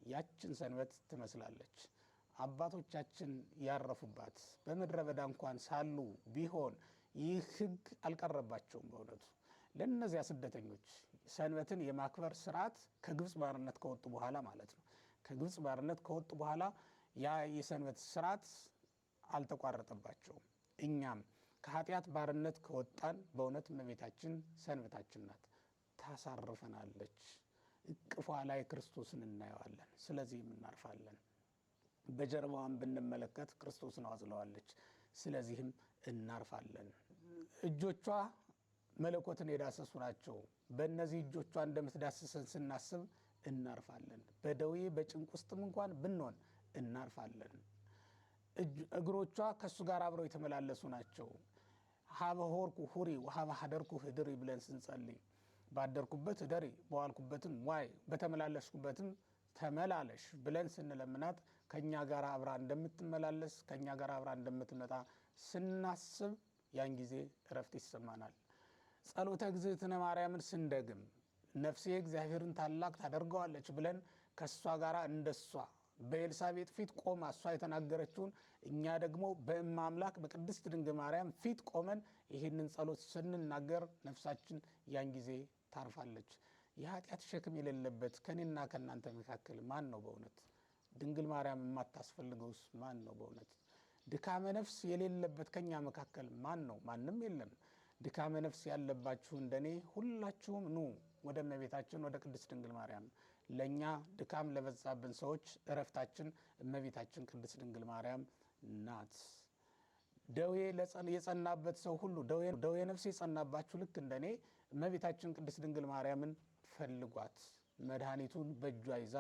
ያችን ሰንበት ትመስላለች። አባቶቻችን ያረፉባት በምድረ በዳ እንኳን ሳሉ ቢሆን ይህ ሕግ አልቀረባቸውም። በእውነቱ ለእነዚያ ስደተኞች ሰንበትን የማክበር ስርዓት ከግብፅ ባርነት ከወጡ በኋላ ማለት ነው። ከግብፅ ባርነት ከወጡ በኋላ ያ የሰንበት ስርዓት አልተቋረጠባቸውም። እኛም ከኃጢአት ባርነት ከወጣን በእውነት እመቤታችን ሰንበታችን ናት፣ ታሳርፈናለች። እቅፏ ላይ ክርስቶስን እናየዋለን። ስለዚህም እናርፋለን። በጀርባዋን ብንመለከት ክርስቶስን አዝለዋለች። ስለዚህም እናርፋለን። እጆቿ መለኮትን የዳሰሱ ናቸው። በእነዚህ እጆቿ እንደምትዳስሰን ስናስብ እናርፋለን። በደዌ በጭንቅ ውስጥም እንኳን ብንሆን እናርፋለን። እግሮቿ ከእሱ ጋር አብረው የተመላለሱ ናቸው። ሀበ ሆርኩ ሁሪ ወሀበ ሀደርኩ ህድሪ ብለን ስንጸልይ ባደርኩበት ህደሪ በዋልኩበትም ዋይ በተመላለስኩበትም ተመላለሽ ብለን ስንለምናት ከኛ ጋር አብራ እንደምትመላለስ ከኛ ጋር አብራ እንደምትመጣ ስናስብ ያን ጊዜ እረፍት ይሰማናል። ጸሎተ እግዝእትነ ማርያምን ስንደግም ነፍሴ እግዚአብሔርን ታላቅ ታደርገዋለች ብለን ከሷ ጋር እንደሷ በኤልሳቤጥ ፊት ቆማ እሷ የተናገረችውን እኛ ደግሞ በእመ አምላክ በቅድስት ድንግል ማርያም ፊት ቆመን ይህንን ጸሎት ስንናገር ነፍሳችን ያን ጊዜ ታርፋለች። የኃጢአት ሸክም የሌለበት ከኔና ከናንተ መካከል ማን ነው በእውነት? ድንግል ማርያም የማታስፈልገውስ ማን ነው በእውነት? ድካመ ነፍስ የሌለበት ከኛ መካከል ማን ነው? ማንም የለም። ድካመ ነፍስ ያለባችሁ እንደኔ ሁላችሁም ኑ ወደ እመቤታችን ወደ ቅድስት ድንግል ማርያም። ለኛ ድካም ለበዛብን ሰዎች እረፍታችን እመቤታችን ቅድስት ድንግል ማርያም ናት። ደዌ የጸናበት ሰው ሁሉ ደዌ ነፍስ የጸናባችሁ ልክ እንደኔ እመቤታችን ቅድስት ድንግል ማርያምን ፈልጓት። መድኃኒቱን በእጇ ይዛ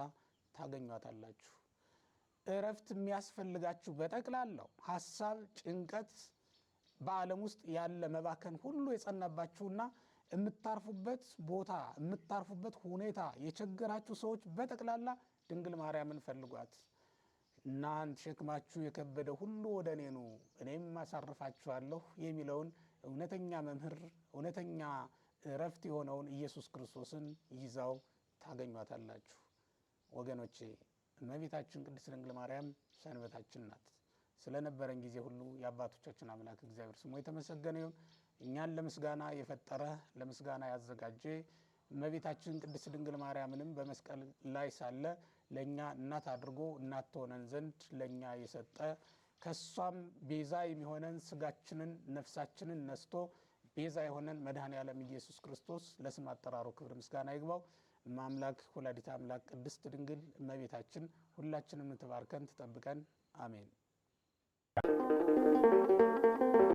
ታገኟታላችሁ። እረፍት የሚያስፈልጋችሁ በጠቅላላው ሐሳብ፣ ጭንቀት፣ በዓለም ውስጥ ያለ መባከን ሁሉ የጸናባችሁና የምታርፉበት ቦታ የምታርፉበት ሁኔታ የቸገራችሁ ሰዎች በጠቅላላ ድንግል ማርያምን ፈልጓት። እናንተ ሸክማችሁ የከበደ ሁሉ ወደ እኔ ኑ እኔም አሳርፋችኋለሁ የሚለውን እውነተኛ መምህር እውነተኛ እረፍት የሆነውን ኢየሱስ ክርስቶስን ይዛው ታገኟታላችሁ። ወገኖቼ እመቤታችን ቅድስት ድንግል ማርያም ሰንበታችን ናት። ስለነበረን ጊዜ ሁሉ የአባቶቻችን አምላክ እግዚአብሔር ስሙ የተመሰገነ ይሁን። እኛን ለምስጋና የፈጠረ ለምስጋና ያዘጋጀ እመቤታችን ቅድስት ድንግል ማርያምንም በመስቀል ላይ ሳለ ለኛ እናት አድርጎ እናት ሆነን ዘንድ ለኛ የሰጠ ከሷም ቤዛ የሚሆነን ስጋችንን ነፍሳችንን ነስቶ ቤዛ የሆነን መድኃኔዓለም ኢየሱስ ክርስቶስ ለስም አጠራሩ ክብር ምስጋና ይግባው። አምላክ ወላዲተ አምላክ ቅድስት ድንግል እመቤታችን ሁላችንም ትባርከን ትጠብቀን። አሜን።